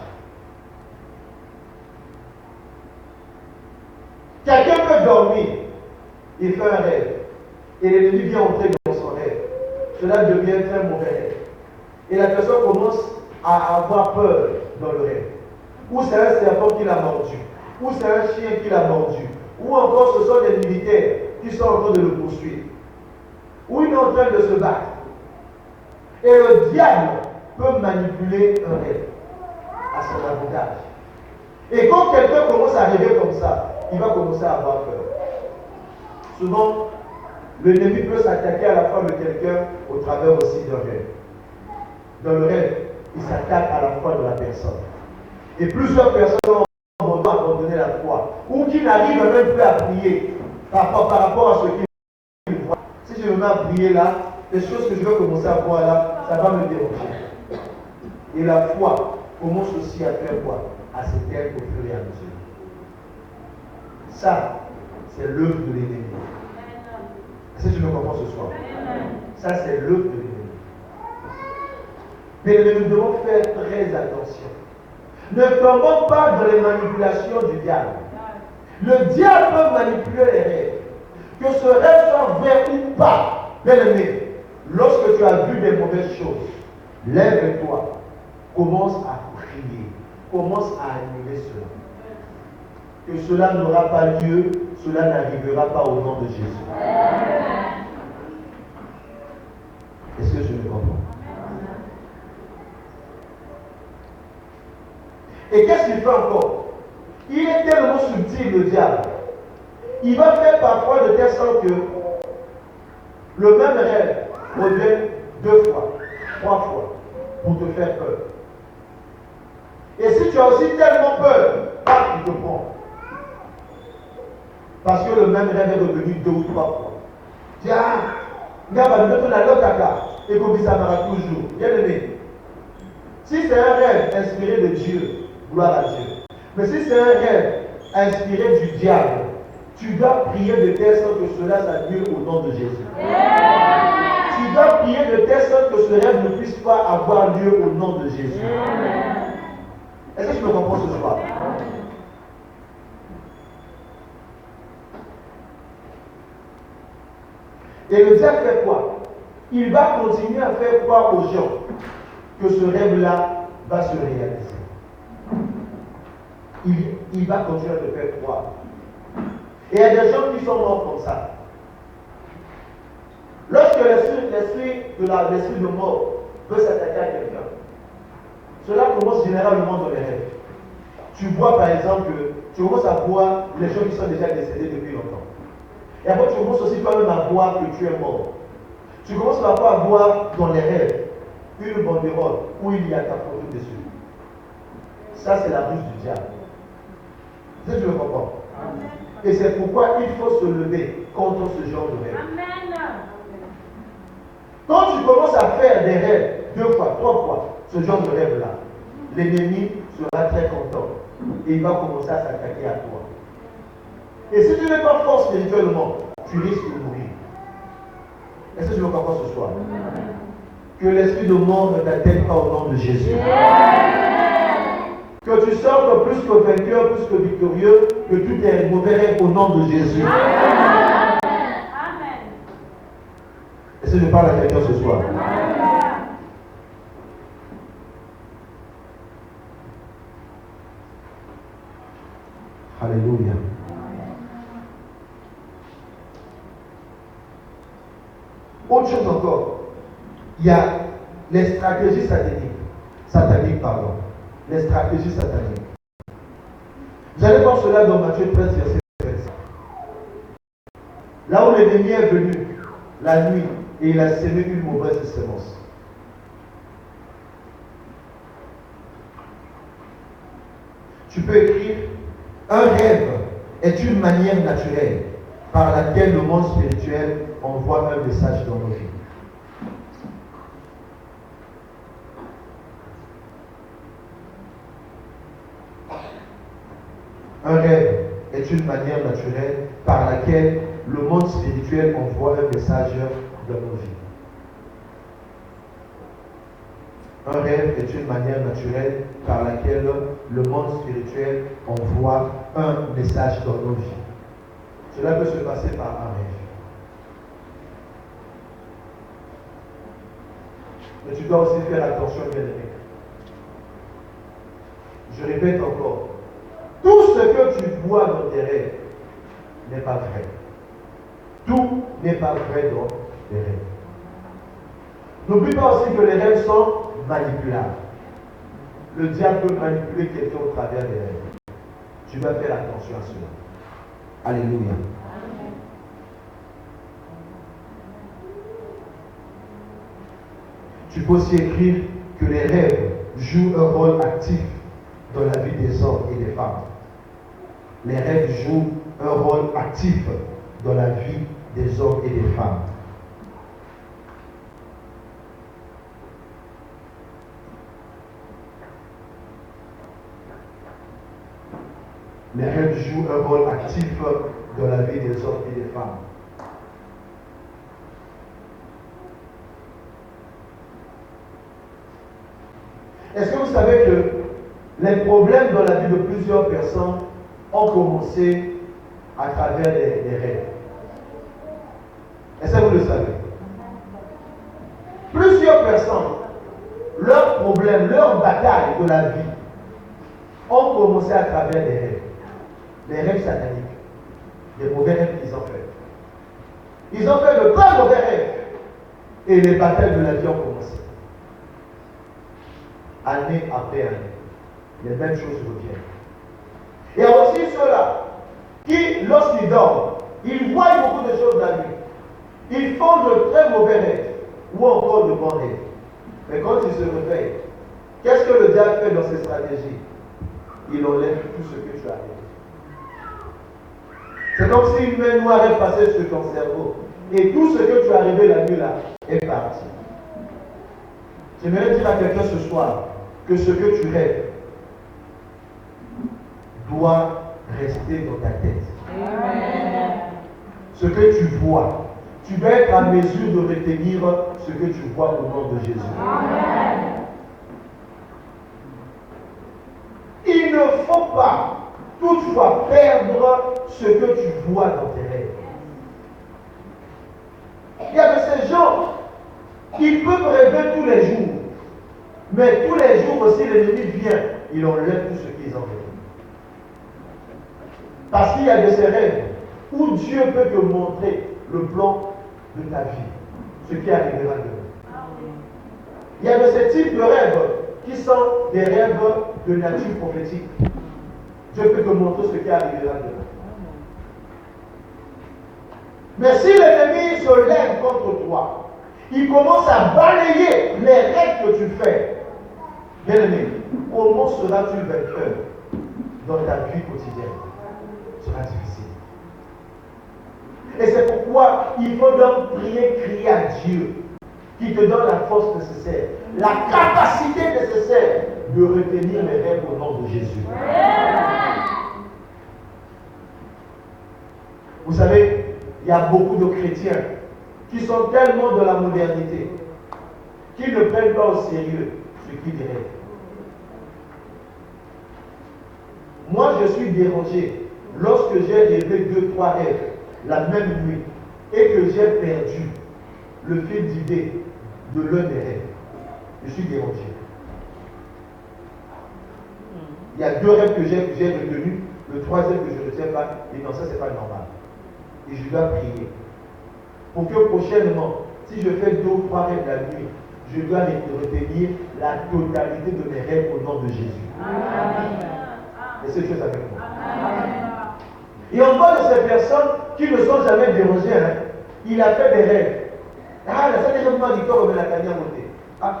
Quelqu'un peut dormir, il fait un rêve, et l'ennemi vient entrer dans son rêve. Cela devient un très mauvais rêve. Et la personne commence à avoir peur dans le rêve. Ou c'est un serpent qui l'a mordu, ou c'est un chien qui l'a mordu, ou encore ce sont des militaires qui sont en train de le poursuivre, ou il est en train de se battre. Et le diable peut manipuler un rêve à son avantage. Et quand quelqu'un commence à rêver comme ça, il va commencer à avoir peur. Souvent, l'ennemi peut s'attaquer à la fois de quelqu'un au travers aussi d'un rêve. Dans le rêve, il s'attaque à la foi de la personne. Et plusieurs personnes ont abandonné la foi, ou qui n'arrivent même plus à prier par rapport à ce qu'ils voient. Si je me mets à prier là, les choses que je vais commencer à voir là, ça va me déranger. Et la foi commence aussi à faire quoi? À s'éteindre au fur et à mesure. Ça, c'est l'œuvre de l'ennemi. Est-ce que tu me comprends ce soir? Ça, c'est l'œuvre de l'ennemi. Mais nous devons faire très attention. Ne tombons pas dans les manipulations du diable. Le diable peut manipuler les rêves. Que ce rêve soit vrai ou pas, bien-aimé, lorsque tu as vu des mauvaises choses, lève-toi, commence à prier, commence à annuler cela. Que cela n'aura pas lieu, cela n'arrivera pas au nom de Jésus. Est-ce que je me comprends? Et qu'est-ce qu'il fait encore? Il est tellement subtil, le diable. Il va faire parfois de telle sorte que le même rêve revient 2 fois, 3 fois, pour te faire peur. Et si tu as aussi tellement peur, il te prend. Parce que le même rêve est revenu 2 ou 3 fois. Tiens, regarde, nous mettons la note à cas, et comme ça m'aura toujours. Bien aimé. Si c'est un rêve inspiré de Dieu, gloire à Dieu. Mais si c'est un rêve inspiré du diable, tu dois prier de telle sorte que cela s'annule au nom de Jésus. Tu dois prier de telle sorte que ce rêve ne puisse pas avoir lieu au nom de Jésus. Est-ce que tu me comprends ce soir? Et le diable fait quoi? Il va continuer à faire croire aux gens que ce rêve-là va se réaliser. Il va continuer à te faire croire. Et il y a des gens qui sont morts comme ça. Lorsque l'esprit de mort veut s'attaquer à quelqu'un, cela commence généralement dans les rêves. Tu vois par exemple que tu commences à voir les gens qui sont déjà décédés depuis longtemps. Et après tu commences aussi toi-même à voir que tu es mort. Tu commences parfois à voir dans les rêves une banderole où il y a ta photo dessus. Ça c'est la ruse du diable. Est-ce que tu le comprends? Et c'est pourquoi il faut se lever contre ce genre de rêve. Amen. Quand tu commences à faire des rêves 2 fois, 3 fois, ce genre de rêve-là, l'ennemi sera très content et il va commencer à s'attaquer à toi. Et si tu n'es pas fort spirituellement, tu risques de mourir. Est-ce que tu veux comprendre ce soir? Que l'esprit de mort ne t'atteigne pas au nom de Jésus. Que tu sortes plus que vainqueur, plus que victorieux, que tous tes mauvais rêves au nom de Jésus. Amen. Est-ce que je parle à quelqu'un ce soir? Alléluia. Autre chose encore, il y a les stratégies sataniques, pardon. Les stratégies sataniques. Vous allez voir cela dans Matthieu 13, verset 25. Là où l'ennemi est venu la nuit et il a sémé une mauvaise semence. Tu peux écrire: un rêve est une manière naturelle par laquelle le monde spirituel envoie un message dans nos vies. Un rêve est une manière naturelle par laquelle le monde spirituel envoie un message dans nos vies. Un rêve est une manière naturelle par laquelle le monde spirituel envoie un message dans nos vies. Cela peut se passer par un rêve. Mais tu dois aussi faire attention, bien-aimé. Je répète encore, tout ce que tu vois dans tes rêves n'est pas vrai. Tout n'est pas vrai dans tes rêves. N'oublie pas aussi que les rêves sont manipulables. Le diable peut manipuler quelqu'un au travers des rêves. Tu dois faire attention à cela. Alléluia. Tu peux aussi écrire que les rêves jouent un rôle actif dans la vie des hommes et des femmes. Les rêves jouent un rôle actif dans la vie des hommes et des femmes. Les rêves jouent un rôle actif dans la vie des hommes et des femmes. Est-ce que vous savez que les problèmes dans la vie de plusieurs personnes ont commencé à travers des rêves? Est-ce que vous le savez? Plusieurs personnes, leurs problèmes, leurs batailles de la vie ont commencé à travers des rêves. Les rêves sataniques, les mauvais rêves qu'ils ont fait. Ils ont fait de très mauvais rêves et les batailles de la vie ont commencé. Année après année, les mêmes choses reviennent. Il y a aussi ceux-là qui, lorsqu'ils dorment, ils voient beaucoup de choses la nuit. Ils font de très mauvais rêves ou encore de bons rêves. Mais quand ils se réveillent, qu'est-ce que le diable fait dans ses stratégies? Il enlève tout ce que tu as rêvé. C'est comme si une main noire est passée sur ton cerveau et tout ce que tu as rêvé la nuit là est parti. J'aimerais dire à quelqu'un ce soir que ce que tu rêves doit rester dans ta tête. Amen. Ce que tu vois, tu dois être en mesure de retenir ce que tu vois au nom de Jésus. Amen. Il ne faut pas toutefois perdre ce que tu vois dans tes rêves. Il y a de ces gens qui peuvent rêver tous les jours, mais tous les jours aussi l'ennemi vient, il enlève tout ce qu'ils ont rêvé. Parce qu'il y a de ces rêves où Dieu peut te montrer le plan de ta vie, ce qui arrivera demain. Il y a de ces types de rêves qui sont des rêves de nature prophétique. Dieu peut te montrer ce qui arrivera demain. Mais si l'ennemi se lève contre toi, il commence à balayer les rêves que tu fais. Bien-aimé, comment seras-tu vainqueur dans ta vie quotidienne? Ce sera difficile. Et c'est pourquoi il faut donc prier, crier à Dieu, qui te donne la force nécessaire, la capacité nécessaire de retenir les rêves au nom de Jésus. Vous savez, il y a beaucoup de chrétiens qui sont tellement de la modernité qu'ils ne prennent pas au sérieux ce qu'ils rêvent. Moi, je suis dérangé lorsque j'ai rêvé 2-3 rêves la même nuit et que j'ai perdu le fil d'idée de l'un des rêves. Je suis dérangé. Il y a 2 rêves que j'ai retenus, le 3e que je ne retiens pas, et non, ça c'est pas normal. Et je dois prier. Pour que prochainement, si je fais 2 ou 3 rêves la nuit, je dois retenir la totalité de mes rêves au nom de Jésus. Amen. Et c'est chose avec moi. Amen. Et on voit de ces personnes qui ne sont jamais dérangées. Hein. Il a fait des rêves. Ah, la seule chose m'a dit comme la cagne à monter. Ah.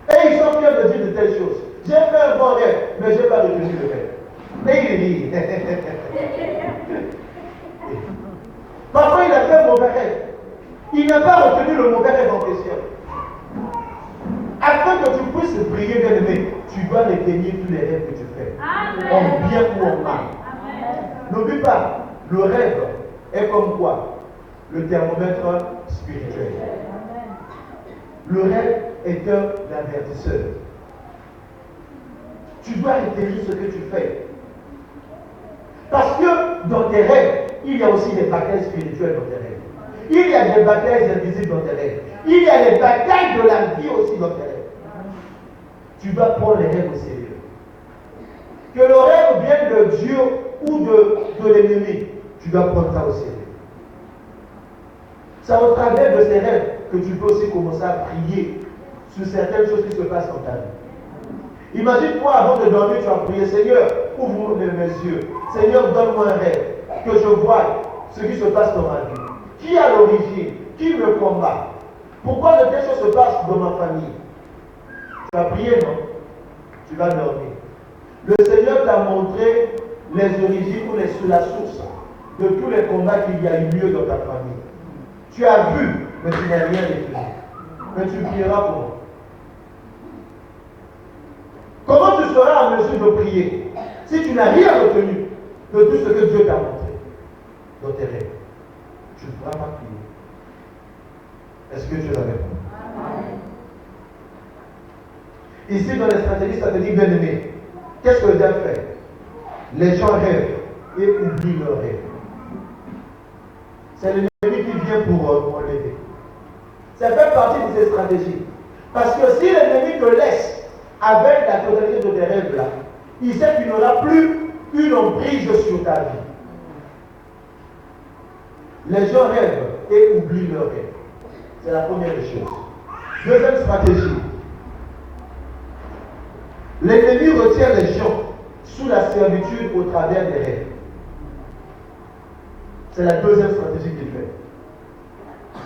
Et ils sont fiers de dire de telles choses. J'ai fait un bon rêve, mais je n'ai pas retenu le rêve. Et il rit. Parfois, il a fait un mauvais rêve. Il n'a pas retenu le mauvais rêve en question. Afin que tu puisses prier, bien aimé, tu dois retenir tous les rêves que tu fais. Amen. En bien ou en mal. N'oublie pas, le rêve est comme quoi? Le thermomètre spirituel. Le rêve est un avertisseur. Tu dois retenir ce que tu fais. Parce que dans tes rêves, il y a aussi des batailles spirituelles dans tes rêves. Il y a des batailles invisibles dans tes rêves. Il y a des batailles de la vie aussi dans tes rêves. Tu dois prendre les rêves au sérieux. Que le rêve vienne de Dieu ou de l'ennemi, tu dois prendre ça au sérieux. C'est au travers de ces rêves que tu peux aussi commencer à prier sur certaines choses qui se passent dans ta vie. Imagine-toi avant de dormir, tu vas prier, Seigneur, ouvre mes yeux. Seigneur, donne-moi un rêve, que je voie ce qui se passe dans ma vie. Qui a l'origine? Qui me combat? Pourquoi de telles choses se passent dans ma famille? Tu vas prier, non? Tu vas dormir. Le Seigneur t'a montré les origines ou la source de tous les combats qu'il y a eu lieu dans ta famille. Tu as vu, mais tu n'as rien retenu. Mais tu prieras comment? Comment tu seras en mesure de prier si tu n'as rien retenu de tout ce que Dieu t'a montré dans tes rêves? Tu ne pourras pas prier. Est-ce que tu es avec moi? Ici, dans les stratégies, ça te dit, bien aimé, qu'est-ce que le diable fait? Les gens rêvent et oublient leurs rêves. C'est l'ennemi qui vient pour enlever. Ça fait partie de ces stratégies. Parce que si l'ennemi te laisse avec la totalité de tes rêves là, il sait qu'il n'aura plus une emprise sur ta vie. Les gens rêvent et oublient leurs rêves. C'est la première des choses. Deuxième stratégie. L'ennemi retient les gens sous la servitude au travers des rêves. C'est la deuxième stratégie qu'il fait.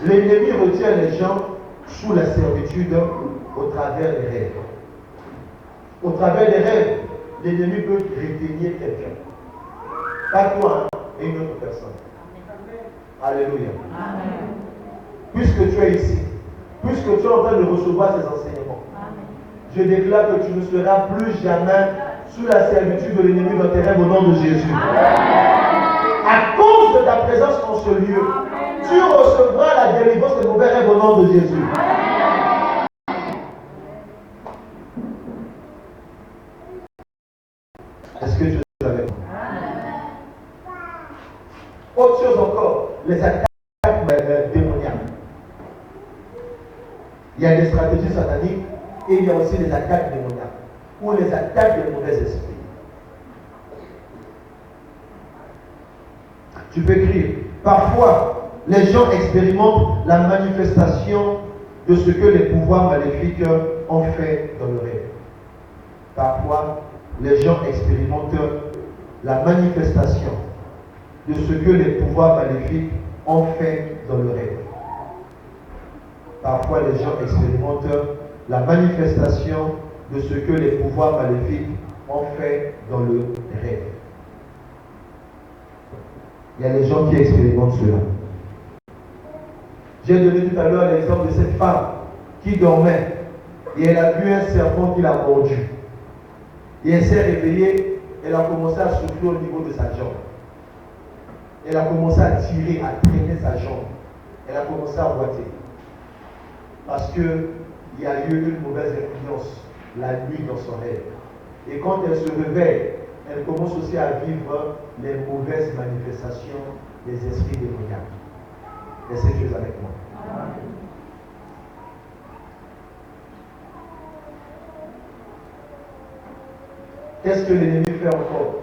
L'ennemi retient les gens sous la servitude au travers des rêves. Au travers des rêves, l'ennemi peut retenir quelqu'un. Pas toi, hein, et une autre personne. Alléluia. Amen. Puisque tu es ici, puisque tu es en train de recevoir ces enseignements, amen, je déclare que tu ne seras plus jamais sous la servitude de l'ennemi dans tes rêves au nom de Jésus. Amen. À cause de ta présence en ce lieu, amen, tu recevras la délivrance des mauvais rêves au nom de Jésus. Amen. Est-ce que tu es avec moi? Autre chose encore, les attaques démoniaques. Il y a des stratégies sataniques et il y a aussi les attaques démoniaques ou les attaques des mauvais esprits. Tu peux écrire. Parfois, les gens expérimentent la manifestation de ce que les pouvoirs maléfiques ont fait dans le rêve. Parfois, les gens expérimentent la manifestation de ce que les pouvoirs maléfiques ont fait dans le rêve. Parfois, les gens expérimentent la manifestation de ce que les pouvoirs maléfiques ont fait dans le rêve. Il y a des gens qui expérimentent cela. J'ai donné tout à l'heure l'exemple de cette femme qui dormait et elle a vu un serpent qui l'a mordu. Et elle s'est réveillée, elle a commencé à souffler au niveau de sa jambe. Elle a commencé à tirer, à traîner sa jambe. Elle a commencé à boiter. Parce qu'il y a eu une mauvaise influence la nuit dans son rêve. Et quand elle se réveille, elle commence aussi à vivre les mauvaises manifestations des esprits démoniaques. Laissez Dieu avec moi. Qu'est-ce que l'ennemi fait encore?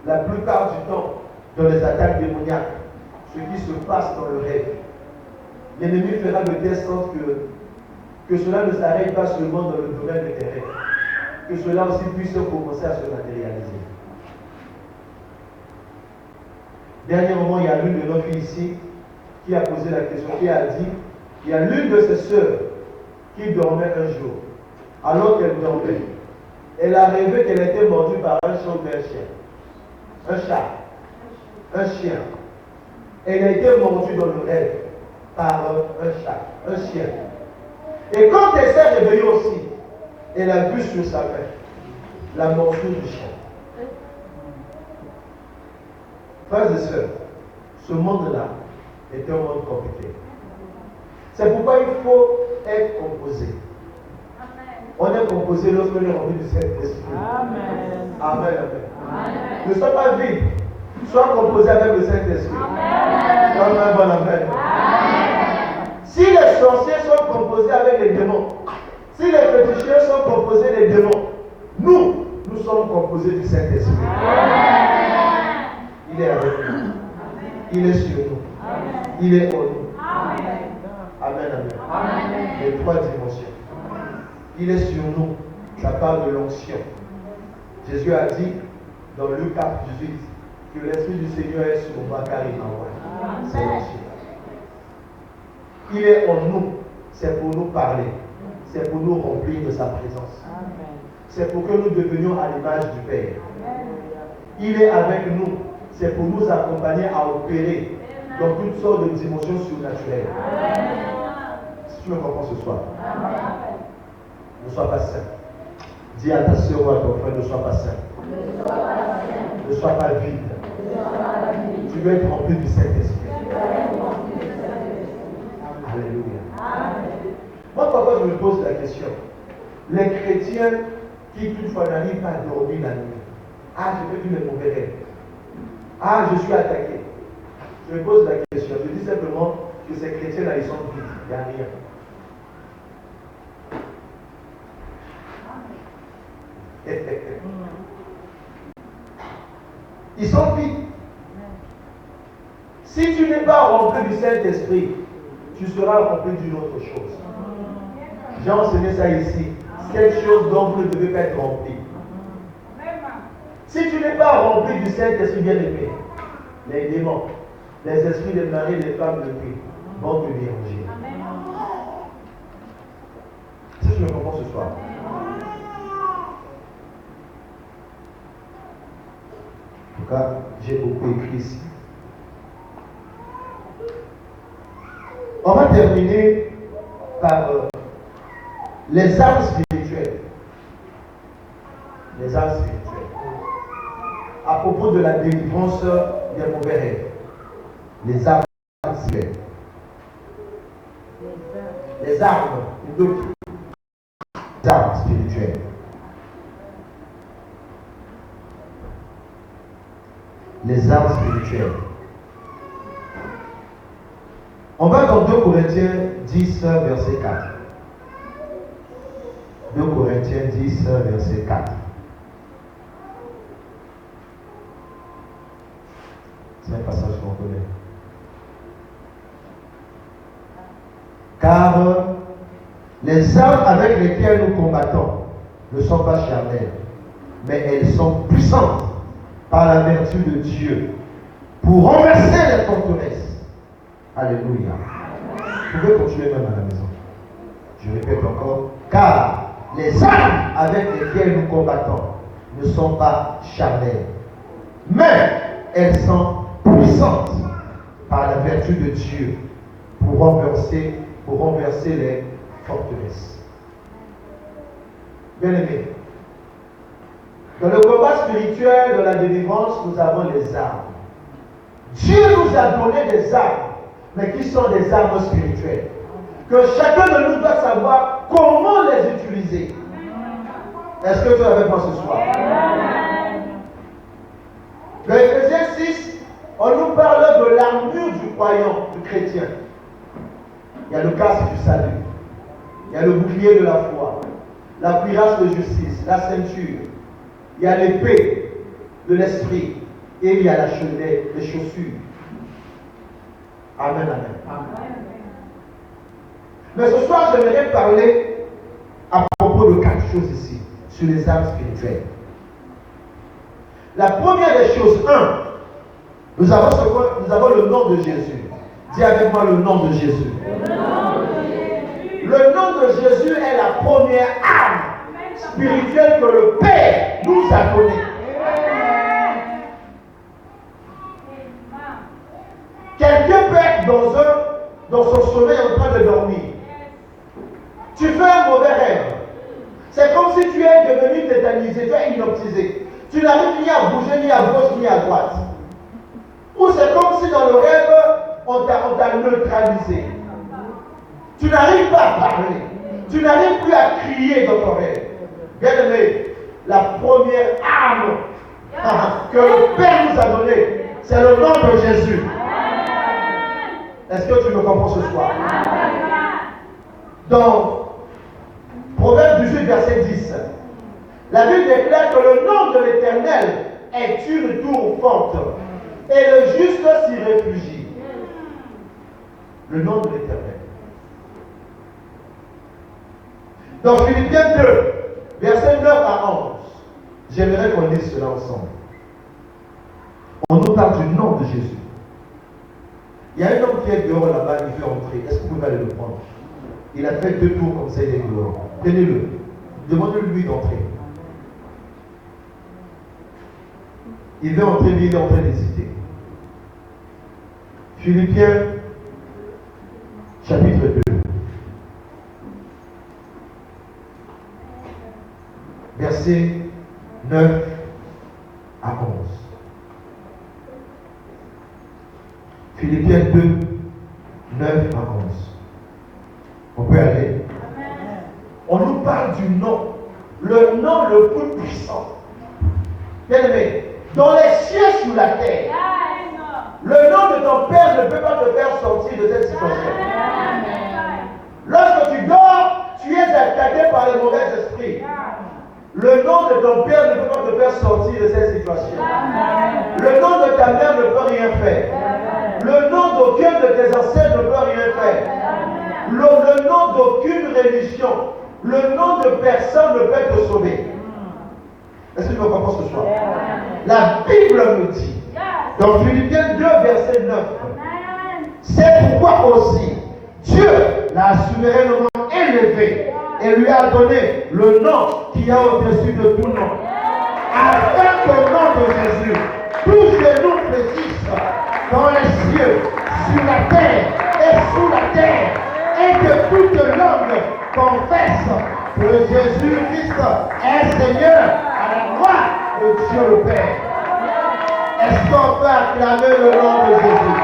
La plupart du temps, dans les attaques démoniaques, ce qui se passe dans le rêve, l'ennemi fera de telle sorte que cela ne s'arrête pas seulement dans le domaine de tes rêves, que cela aussi puisse commencer à se matérialiser. Dernièrement, il y a l'une de nos filles ici qui a posé la question, qui a dit, il y a l'une de ses sœurs qui dormait un jour. Alors qu'elle dormait, elle a rêvé qu'elle était mordue par un chat ou un chien. Un chat, un chien. Elle a été mordue dans le rêve par un chat, un chien. Et quand elle s'est réveillée aussi, elle a vu sur sa main la morsure du chien. Frères et sœurs, ce monde-là est un monde compliqué. C'est pourquoi il faut être composé. On est composé lorsqu'on est rempli du Saint-Esprit. Amen. Amen. Amen. Ne sois pas vide. Sois composé avec le Saint-Esprit. Amen. Un bon amen. Si les sorciers sont composés avec les démons, si les féticheurs sont composés des démons, nous sommes composés du Saint-Esprit. Il est avec nous. Il est sur nous. Il est en nous. Amen. Amen. Les trois dimensions. Il est sur nous. Ça parle de l'onction. Jésus a dit dans Luc 4, 18 que l'Esprit du Seigneur est sur moi car il m'envoie. C'est l'onction. Il est en nous. C'est pour nous parler. C'est pour nous remplir de sa présence. C'est pour que nous devenions à l'image du Père. Il est avec nous. C'est pour nous accompagner à opérer dans toutes sortes de dimensions surnaturelles. Si tu me comprends ce soir. Ne sois pas saint. Dis à ta soeur ou à ton frère, ne sois pas saint. Ne sois pas vide. Tu veux être rempli du Saint-Esprit. Alléluia. Moi, parfois, je me pose la question. Les chrétiens qui, toutefois, n'arrivent pas à dormir la nuit. Ah, j'ai fait tous les mauvais rêves. Ah, je suis attaqué. Je me pose la question. Je dis simplement que ces chrétiens-là, ils sont vides. Il n'y a rien. Ils sont vides. Si tu n'es pas rempli du Saint-Esprit, tu seras rempli d'une autre chose. J'ai enseigné ça ici. Quelque chose dont vous ne devez pas être rempli. Si tu n'es pas rempli du Saint-Esprit bien aimé, les démons, les esprits des maris et des femmes de nuit vont te déranger. Si tu me comprends ce soir. En tout cas, j'ai beaucoup écrit ici. On va terminer par les armes spirituelles. Les armes spirituelles. À propos de la délivrance des mauvais rêves. Les armes spirituelles. Les armes, les armes spirituelles. Les armes spirituelles. On va dans 2 Corinthiens 10, verset 4. 2 Corinthiens 10, verset 4. C'est un passage qu'on connaît. Car les armes avec lesquelles nous combattons ne sont pas charnelles, mais elles sont puissantes par la vertu de Dieu pour renverser les forteresses. Alléluia. Vous pouvez continuer même à la maison. Je répète encore. Car les armes avec lesquelles nous combattons ne sont pas charnelles, mais elles sont puissantes puissante par la vertu de Dieu pour renverser les forteresses. Bien-aimés, dans le combat spirituel de la délivrance, nous avons les armes. Dieu nous a donné des armes, mais qui sont des armes spirituelles. Que chacun de nous doit savoir comment les utiliser. Est-ce que tu es avec moi ce soir? Dans Ephésiens 6, on nous parle de l'armure du croyant, du chrétien. Il y a le casque du salut. Il y a le bouclier de la foi. La cuirasse de justice, la ceinture. Il y a l'épée de l'esprit. Et il y a la chenille, les chaussures. Amen, amen. Mais ce soir, j'aimerais parler à propos de 4 choses ici, sur les armes spirituelles. La première des choses, nous avons le nom de Jésus. Dis avec moi le nom de Jésus. Le nom de Jésus est la première arme spirituelle que le Père nous a donnée. Quelqu'un peut être dans son sommeil en train de dormir. Tu fais un mauvais rêve. C'est comme si tu es devenu tétanisé, tu es inoptisé. Tu n'arrives ni à bouger, ni à gauche, ni à droite. Ou c'est comme si dans le rêve, on t'a neutralisé. Tu n'arrives pas à parler. Tu n'arrives plus à crier dans ton rêve. Bien aimé, la première arme que le Père nous a donnée, c'est le nom de Jésus. Est-ce que tu me comprends ce soir? Dans Proverbe 18, verset 10, la Bible déclare que le nom de l'Éternel est une tour forte et le juste s'y réfugie. Le nom de l'Éternel. Dans Philippiens 2, versets 9 à 11, j'aimerais qu'on lise cela ensemble. On nous parle du nom de Jésus. Il y a un homme qui est dehors là-bas, il veut entrer. Est-ce que vous pouvez aller le prendre? Il a fait 2 tours comme ça, il est dehors. Tenez-le. Demandez-lui d'entrer. Il veut entrer, mais il est en train d'hésiter. Philippiens, chapitre 2. Versets 9 à 11. Philippiens 2, 9 à 11. On peut aller. On nous parle du nom. Le nom le plus puissant. Bien aimé, dans les cieux sur la terre, le nom de ton Père ne peut pas te faire sortir de cette situation. Lorsque tu dors, tu es attaqué par les mauvais esprits. Le nom de ton Père ne peut pas te faire sortir de cette situation. Le nom de ta mère ne peut rien faire. Le nom d'aucun de tes ancêtres ne peut rien faire. Le nom d'aucune religion, le nom de personne ne peut te sauver. Est-ce que tu me comprends ce soir? La Bible nous dit, dans Philippiens 2, verset 9, c'est pourquoi aussi Dieu l'a souverainement élevé et lui a donné le nom qui est au-dessus de tout nom. Afin qu'au nom de Jésus, tous genoux fléchissent dans les cieux, sur la terre et sous la terre, et que toute langue confesse que Jésus-Christ est Seigneur à la gloire de Dieu le Père. Est-ce qu'on peut acclamer le nom de Jésus?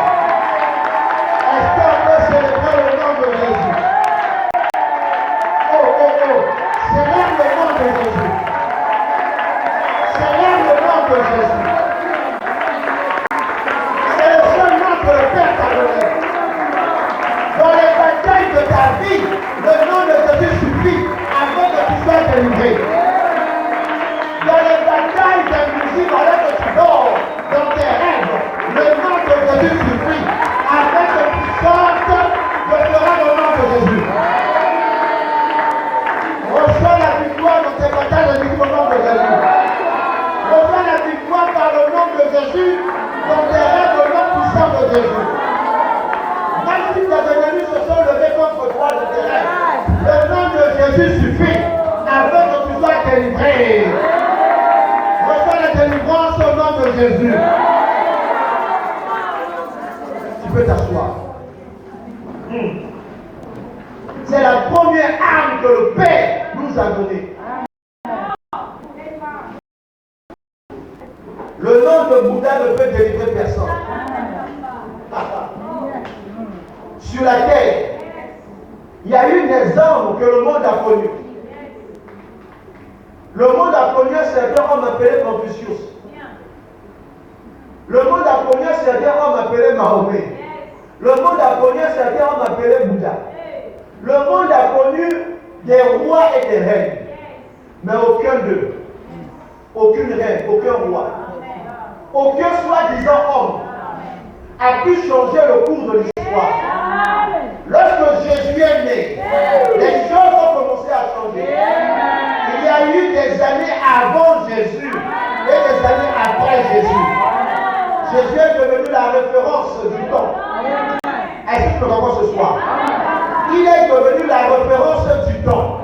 Est-ce qu'on peut célébrer le nom de Jésus? Oh, oh, oh, célèbre le nom de Jésus. Célèbre le nom de Jésus. C'est le seul nom que le Père t'a donné. Dans les batailles de ta vie, le nom de Jésus suffit avant que tu sois délivré. Dans les batailles invisibles, alors que tu dors dans tes rêves, le nom de Jésus suffit avant que tu sortes de le nom de Jésus. Reçois la victoire dans tes batailles invisibles au nom de Jésus. Reçois la victoire par le nom de Jésus dans tes rêves au nom puissant de Jésus. Même si tes ennemis se sont levés contre toi de tes rêves, le nom de Jésus suffit afin que tu sois délivré. Reçois la délivrance au nom de Jésus. peux t'asseoir. C'est la première arme que le Père nous a donnée. Le nom de Bouddha ne peut délivrer personne. Sur la terre, il y a eu des armes que le monde a connues. Le monde a connu un certain homme appelé Confucius. Le monde a connu un certain homme appelé Mahomet. Le monde a connu un certain homme appelé Bouddha. Le monde a connu des rois et des reines. Mais aucun d'eux, aucune reine, aucun roi, aucun soi-disant homme a pu changer le cours de l'histoire. Lorsque Jésus est né, les choses ont commencé à changer. Il y a eu des années avant Jésus et des années après Jésus. Jésus est devenu la référence du temps. Est-ce que tu me comprends ce soir? Il est devenu la référence du temps.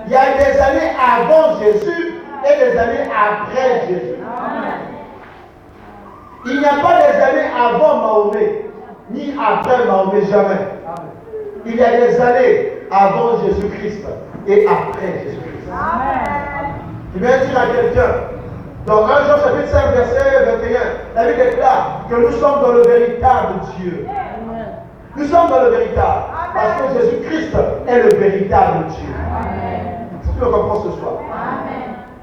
Il y a des années avant Jésus et des années après Jésus. Il n'y a pas des années avant Mahomet, ni après Mahomet, jamais. Il y a des années avant Jésus-Christ et après Jésus-Christ. Je viens dire à quelqu'un, dans 1 Jean chapitre 5, verset 21, la Bible déclare que nous sommes dans le véritable Dieu. Nous sommes dans le véritable, parce que Jésus-Christ est le véritable Dieu. Si tu le comprends ce soir.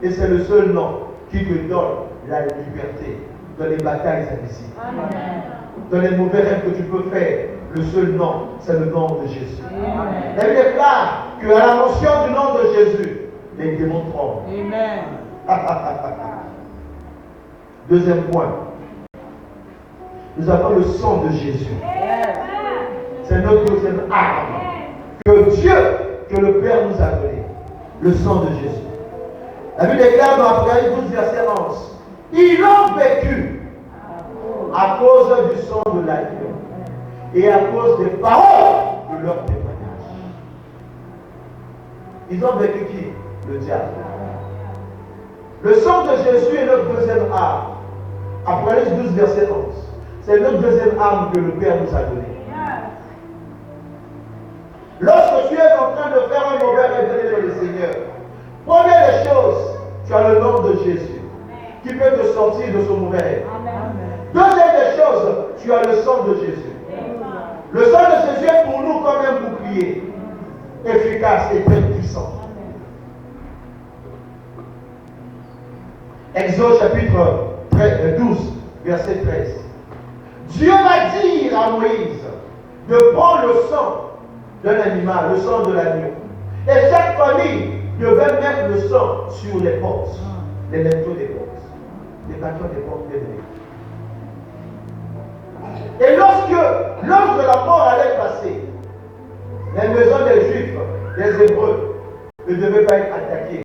Et c'est le seul nom qui te donne la liberté dans les batailles invisibles. Dans les mauvais rêves que tu peux faire, le seul nom, c'est le nom de Jésus. La Bible déclare qu'à la mention du nom de Jésus, les démons tremblent. Deuxième point. Nous avons le sang de Jésus. C'est notre deuxième arme que Dieu, que le Père nous a donné. Le sang de Jésus. La Bible déclare dans Apocalypse 12, verset 11. Ils ont vécu à cause du sang de l'agneau et à cause des paroles de leur témoignage. Ils ont vécu qui? Le diable. Le sang de Jésus est notre deuxième arme. Apocalypse 12, verset 11. C'est notre deuxième arme que le Père nous a donnée. Lorsque tu es en train de faire un mauvais réveil dans le Seigneur, première des choses, tu as le nom de Jésus qui peut te sortir de ce mauvais rêve. Deuxième des choses, tu as le sang de Jésus. Le sang de Jésus est pour nous comme un bouclier efficace et très puissant. Exode chapitre 12, verset 13. Dieu va dire à Moïse de prendre le sang d'un animal, le sang de l'agneau. Et chaque famille devait mettre le sang sur les portes, les linteaux des portes, les bâtons des portes des maisons. Et lorsque l'ange de la mort allait passer, les maisons des Juifs, des Hébreux, ne devaient pas être attaquées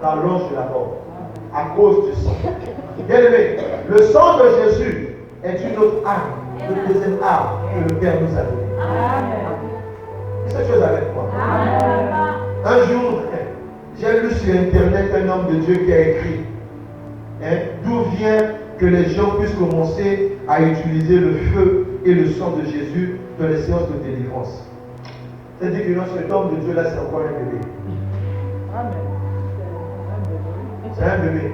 par l'ange de la mort à cause du sang. Bien aimé, le sang de Jésus est une autre arme, une deuxième arme que le Père nous a donnée. Cette chose avec moi. Un jour, j'ai lu sur internet un homme de Dieu qui a écrit d'où vient que les gens puissent commencer à utiliser le feu et le sang de Jésus dans les séances de délivrance. C'est-à-dire que cet homme de Dieu là, c'est encore un bébé. C'est un bébé.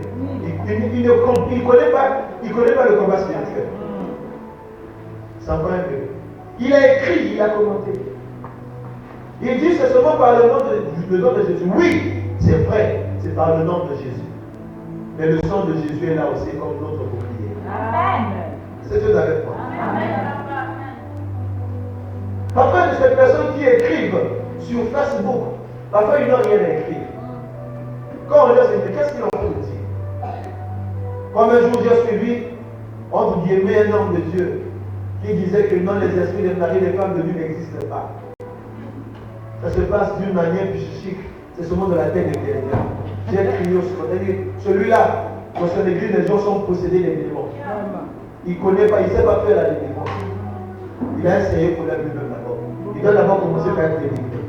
Il ne connaît pas le combat spirituel. C'est encore un bébé. Il a écrit, il a commenté. Il dit c'est seulement par le nom de Jésus. Oui, c'est vrai, c'est par le nom de Jésus. Mais le sang de Jésus est là aussi comme notre bouclier. Amen. C'est Dieu avec moi. Amen. Parfois, de ces personnes qui écrivent sur Facebook, parfois ils n'ont rien à écrire. Quand on leur dit, qu'est-ce qu'ils ont envie de dire? Comme un jour j'ai suivi, entre guillemets, un homme de Dieu qui disait que non, les esprits des maris, les femmes de Dieu n'existent pas. Ça se passe d'une manière psychique. C'est seulement de la tête des chrétiens. J'ai crié au secondaire. Celui-là, dans son église, les gens sont possédés des démons. Il ne connaît pas, il ne sait pas faire la délivrance. Il a essayé pour la Bible d'abord. Il doit d'abord commencer par être délivré.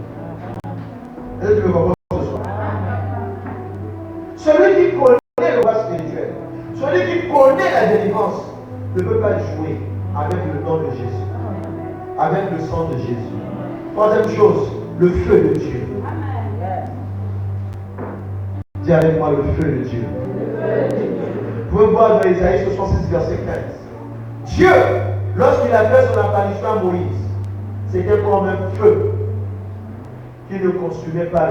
Est-ce que tu me comprends ce soir? Celui qui connaît le bas spirituel, celui qui connaît la délivrance, ne peut pas jouer avec le nom de Jésus. avec le sang de Jésus. Troisième chose, le feu de Dieu. Dis avec moi le feu de Dieu. Vous pouvez voir dans Isaïe 66, verset 15. Dieu, lorsqu'il a fait son apparition à Moïse, c'était comme un feu qui ne consumait pas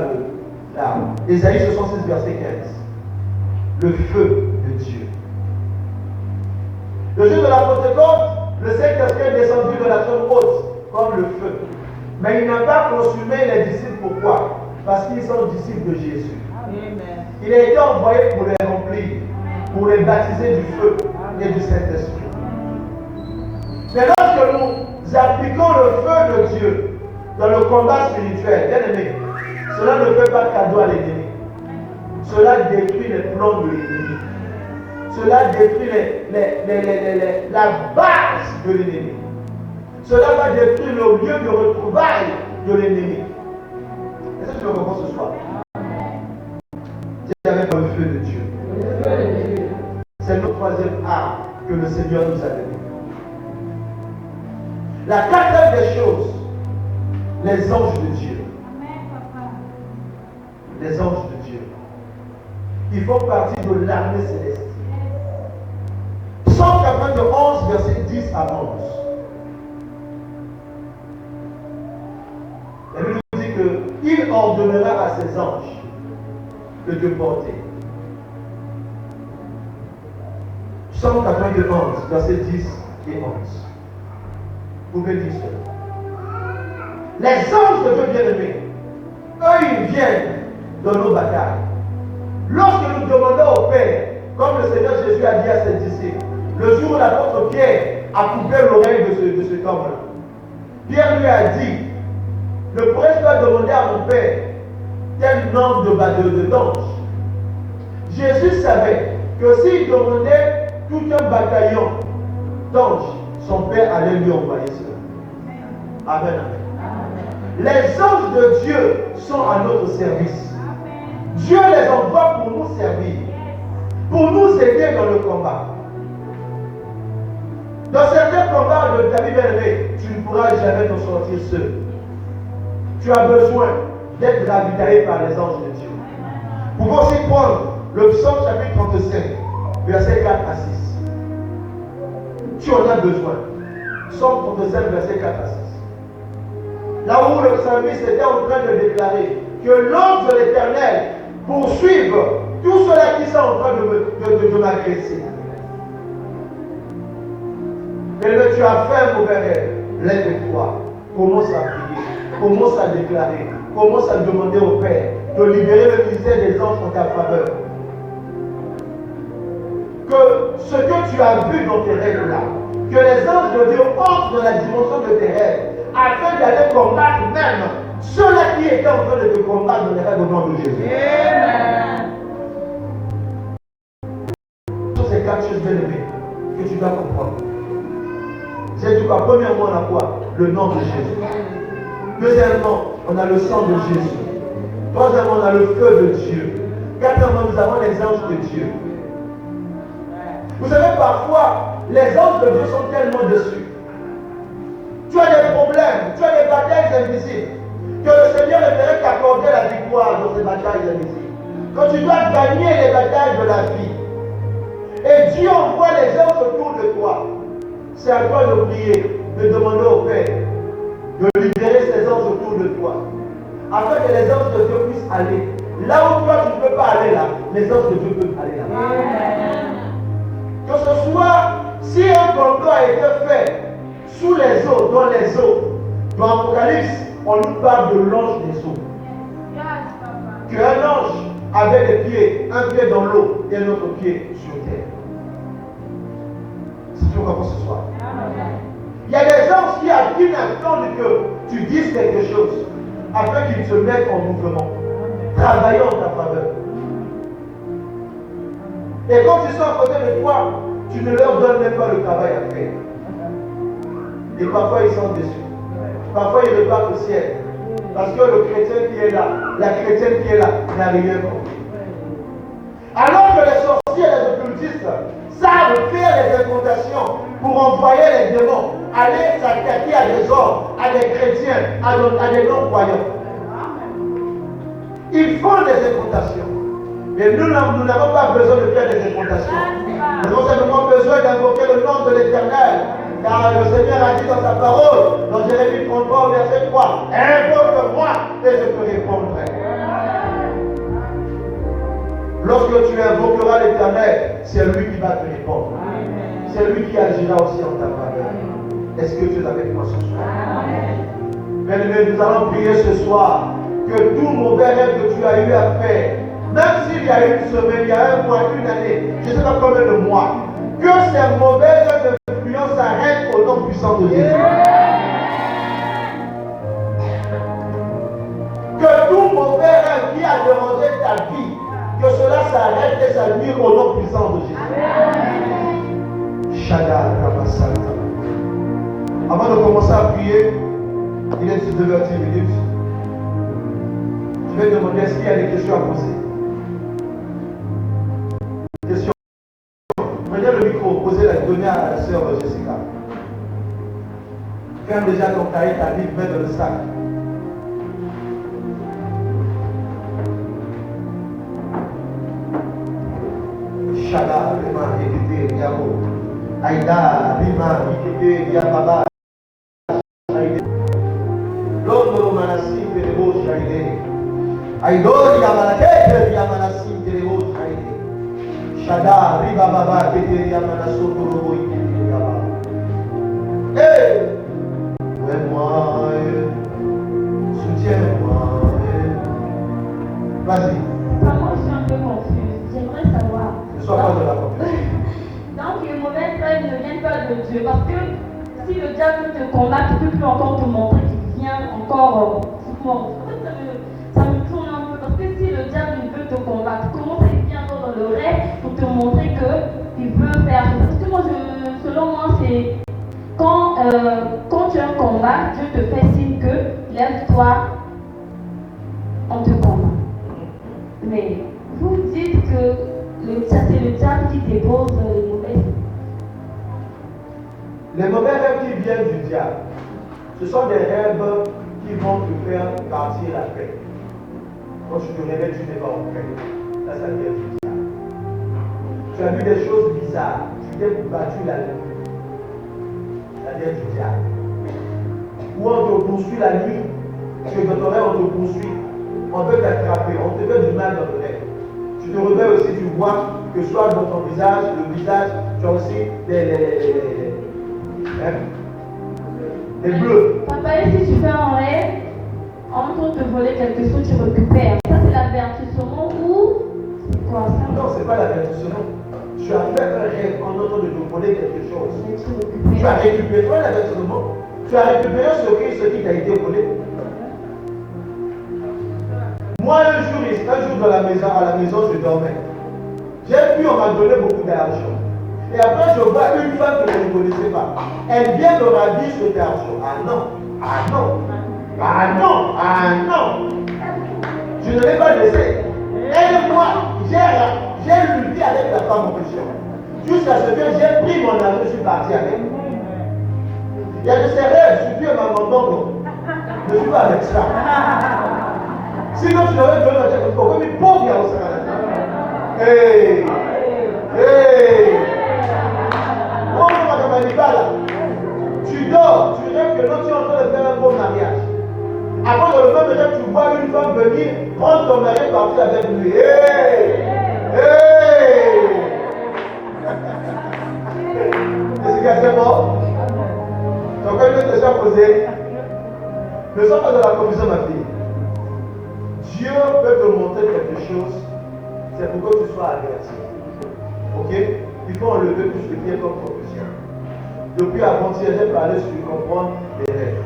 l'arbre. Isaïe 66, verset 15. Le feu de Dieu. Le jour de la Pentecôte, le Saint-Esprit est descendu de la zone haute comme le feu. Mais il n'a pas consumé les disciples. Pourquoi? Parce qu'ils sont disciples de Jésus. Amen. Il a été envoyé pour les remplir, pour les baptiser du feu et du Saint-Esprit. Mais lorsque nous appliquons le feu de Dieu dans le combat spirituel, bien aimé, cela ne fait pas cadeau à l'ennemi. Cela détruit les plans de l'ennemi. Cela détruit la base de l'ennemi. Cela va détruire le lieu de retrouvailles de l'ennemi. Est-ce que tu le comprends ce soir? C'est avec le feu de Dieu. C'est notre troisième arme que le Seigneur nous a donnée. La quatrième des choses, les anges de Dieu. Les anges de Dieu. Ils font partie de l'armée céleste. Psaume 91, verset 10 à 11. La Bible nous dit qu'il ordonnera à ses anges de te porter. Psaume 91, verset 10 et 11. Vous pouvez dire cela. Les anges de Dieu bien-aimés, eux, ils viennent dans nos batailles. Lorsque nous demandons au Père, comme le Seigneur Jésus a dit à ses disciples, le jour où l'apôtre Pierre a coupé l'oreille de ce homme-là, Pierre lui a dit, ne pourrais-je pas demander à mon Père tel nombre d'anges? Jésus savait que s'il demandait tout un bataillon d'anges, son Père allait lui envoyer cela. Amen, amen. Les anges de Dieu sont à notre service. Dieu les envoie pour nous servir, pour nous aider dans le combat. Dans certains combats de ta vie bien-aimée, tu ne pourras jamais t'en sortir seul. Tu as besoin d'être ravitaillé par les anges de Dieu. Vous pouvez aussi prendre le psaume chapitre 35, versets 4 à 6. Tu en as besoin. Psaume 35, verset 4 à 6. Là où le psalmiste était en train de déclarer que l'ange de l'Éternel poursuive tous ceux-là qui sont en train de m'agresser. Mais tu as fait un mauvais rêve. Lève-toi. Commence à prier. Commence à déclarer. Commence à demander au Père de libérer le ministère des anges en ta faveur. Que ce que tu as vu dans tes rêves là, que les anges de Dieu entrent dans la dimension de tes rêves, afin d'aller combattre même ceux-là qui étaient en train de te combattre dans les rêves au nom de Jésus. Amen. Ce sont ces quatre choses bien-aimées que tu dois comprendre. C'est tout cas, premièrement, on a quoi? Le nom de Jésus. Deuxièmement, on a le sang de Jésus. Troisièmement, on a le feu de Dieu. Quatrièmement, nous avons les anges de Dieu. Vous savez, parfois, les anges de Dieu sont tellement déçus. Tu as des problèmes, tu as des batailles invisibles, que le Seigneur aimerait t'accorder la victoire dans ces batailles invisibles. Quand tu dois gagner les batailles de la vie, et Dieu envoie les anges autour de toi, c'est à toi de prier, de demander au Père de libérer ces anges autour de toi, afin que les anges de Dieu puissent aller. Là où toi tu ne peux pas aller là, les anges de Dieu peuvent aller là. Que ce soit, si un complot a été fait sous les eaux, dans les eaux, dans l'Apocalypse, on nous parle de l'ange des eaux. Qu'un ange avait des pieds, un pied dans l'eau et un autre pied sur terre. C'est tout comme ce soir. Il y a des anges qui attendent que tu dises quelque chose afin qu'ils te mettent en mouvement, travaillant en ta faveur. Et quand ils sont à côté de toi, tu ne leur donnes même pas le travail à faire. Et parfois ils sont déçus. Parfois ils repartent au ciel. Parce que le chrétien qui est là, la chrétienne qui est là, n'a rien compris. Alors que les sorciers et les occultistes savent faire les incantations pour envoyer les démons aller s'attaquer à des hommes, à des chrétiens, à des non-croyants. Ils font des incantations. Mais nous n'avons pas besoin de faire des incantations. Nous avons simplement besoin d'invoquer le nom de l'Éternel. Car le Seigneur a dit dans sa parole, dans Jérémie 33, verset 3, invoque-moi et je te répondrai. Lorsque tu invoqueras l'Éternel, c'est lui qui va te répondre. C'est lui qui agira aussi en ta faveur. Est-ce que tu es avec moi ce soir? Bien-aimés, nous allons prier ce soir que tout mauvais rêve que tu as eu à faire, même s'il y a une semaine, il y a un mois, une année, je ne sais pas combien de mois, que ces mauvaises influences s'arrêtent au nom puissant de Jésus. Que tout mauvais rêve qui a dérangé ta vie, que cela s'arrête et s'annule au nom puissant de Jésus. Shada Ramasala. Avant de commencer à prier, il est 19h10 minutes. Je vais demander est-ce qu'il y a des questions à poser. Question. Prenez le micro, posez la donnée à la sœur Jessica. Ferme déjà ton cahier, ta livre, mets dans le sac. Shada, Rima, Yekete, Yamo. Aïda, Rima, Yekete, Yababa. Londo, Manassi, Perebo, Shaide. Aïdor, Yamanake, Yamanassi, Perebo, Shaide. Shada, Riba, Baba, Kete, Yamanaso, Torobo, Yekete, Yababa. Hé! Fais-moi, soutiens-moi. Vas-y. Moi, je suis un peu confuse. J'aimerais savoir. Ne sois pas de la confusion. Donc, les mauvaises rêves ne viennent pas de Dieu. Parce que si le diable te combat, il ne peut plus encore te montrer qu'il vient encore. En fait, ça me tourne un peu. Parce que si le diable il veut te combattre, comment ça il vient encore dans le rêve pour te montrer qu'il veut faire. Parce que moi, selon moi, c'est quand tu as un combat, Dieu te fait signe que lève-toi, on te combat. Mais vous dites que c'est le diable qui dépose les mauvaises. Les mauvais rêves qui viennent du diable, ce sont des rêves qui vont te faire partir la paix. Quand tu te réveilles, tu n'es pas en paix. Ça vient du diable. Tu as vu des choses bizarres, tu t'es battu la nuit. Ça vient du diable. Ou on te poursuit la nuit, tu es dans ton rêve, on te poursuit. On veut t'attraper, on te fait du mal dans le rêve. Tu te réveilles aussi, tu vois que soit dans ton visage, le visage, tu as aussi des bleus. Papa, et si tu fais un rêve, en train de te voler quelque chose, tu récupères. Ça, c'est l'avertissement ou c'est quoi ça? Non, c'est pas l'avertissement. Tu as fait un rêve en train de te voler quelque chose. Tu as récupéré l'avertissement. Tu as récupéré ce qui t'a été volé. Moi, un jour à la maison, je dormais. J'ai vu, on m'a donné beaucoup d'argent. Et après, je vois une femme que je ne connaissais pas. Elle vient me ravir cet argent. Ah non, ah non, ah non, ah non. Je ne l'ai pas laissé. Elle et moi, j'ai lutté avec la femme en question. Jusqu'à ce que j'ai pris mon argent, je suis parti avec. Il y a de ces rêves, si Dieu m'a demandé, je ne suis pas avec ça. Sinon, tu n'aurais donné la chèque comme une pauvre il y a au Sénégal. Hey! Hey! Oh, tu dors, tu rêves que non, tu es en train de faire un beau mariage. Après, dans le même rêve, tu vois une femme venir prendre ton mari et partir avec lui. Hey! Hey! Est-ce que c'est bon? Donc, quand je te suis posé, ne sois pas dans la confusion, ma fille. Dieu peut te montrer quelque chose, c'est pour que tu sois averti. Ok? Il faut enlever tout ce qui est comme confusion. Depuis avant-hier, j'ai parlé sur comprendre les rêves.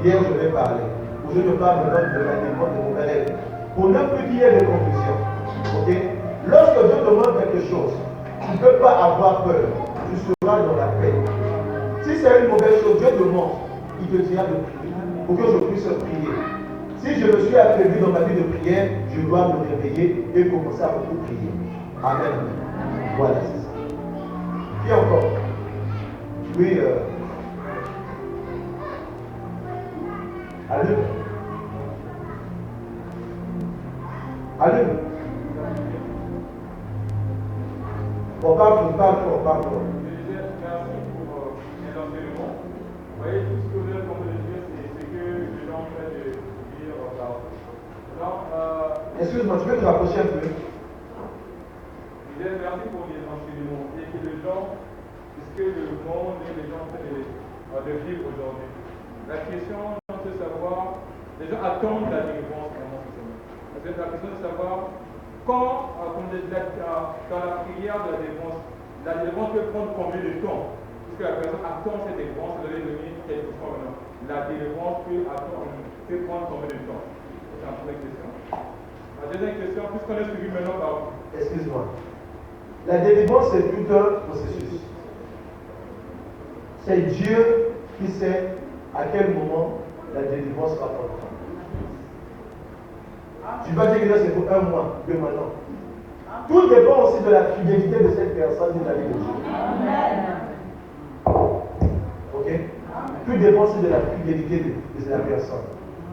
Hier, je vais parler. Aujourd'hui, je parle maintenant de la défense de mon rêve. Pour ne plus qu'il y ait de confusion. Ok? Lorsque Dieu te montre quelque chose, tu ne peux pas avoir peur. Tu seras dans la paix. Si c'est une mauvaise chose, Dieu te montre. Il te dira de prier. Pour que je puisse prier. Si je me suis affaibli dans ma vie de prière, je dois me réveiller et commencer à beaucoup prier. Amen. Voilà, c'est ça. Qui encore? Oui, Allume. Allume. On parle. Je disais merci pour les enseignements. Vous voyez, tout ce que vous avez compris de Dieu, c'est ce que les gens ont fait de dire alors. Excuse-moi, tu peux te rapprocher un peu? Je disais merci pour les enseignements. Et que les gens, ce que le monde et les gens ont fait de vivre aujourd'hui. La question, c'est de savoir, les gens attendent la délivrance pendant ce semaine. C'est la question de savoir quand, dans la prière de la délivrance peut prendre combien de temps? Parce que la personne attend cette délivrance, vous avez donné quelque chose maintenant. La délivrance peut prendre combien de temps? C'est la première question. La deuxième question, puisqu'on est suivi maintenant par. Excuse-moi. La délivrance, c'est tout un processus. C'est Dieu qui sait à quel moment la délivrance va prendre. Tu vas dire que c'est pour 1 mois, 2 mois, non. Tout dépend aussi de la fidélité de cette personne dans la vie de Dieu. Ok? Tout dépend aussi de la fidélité de la personne.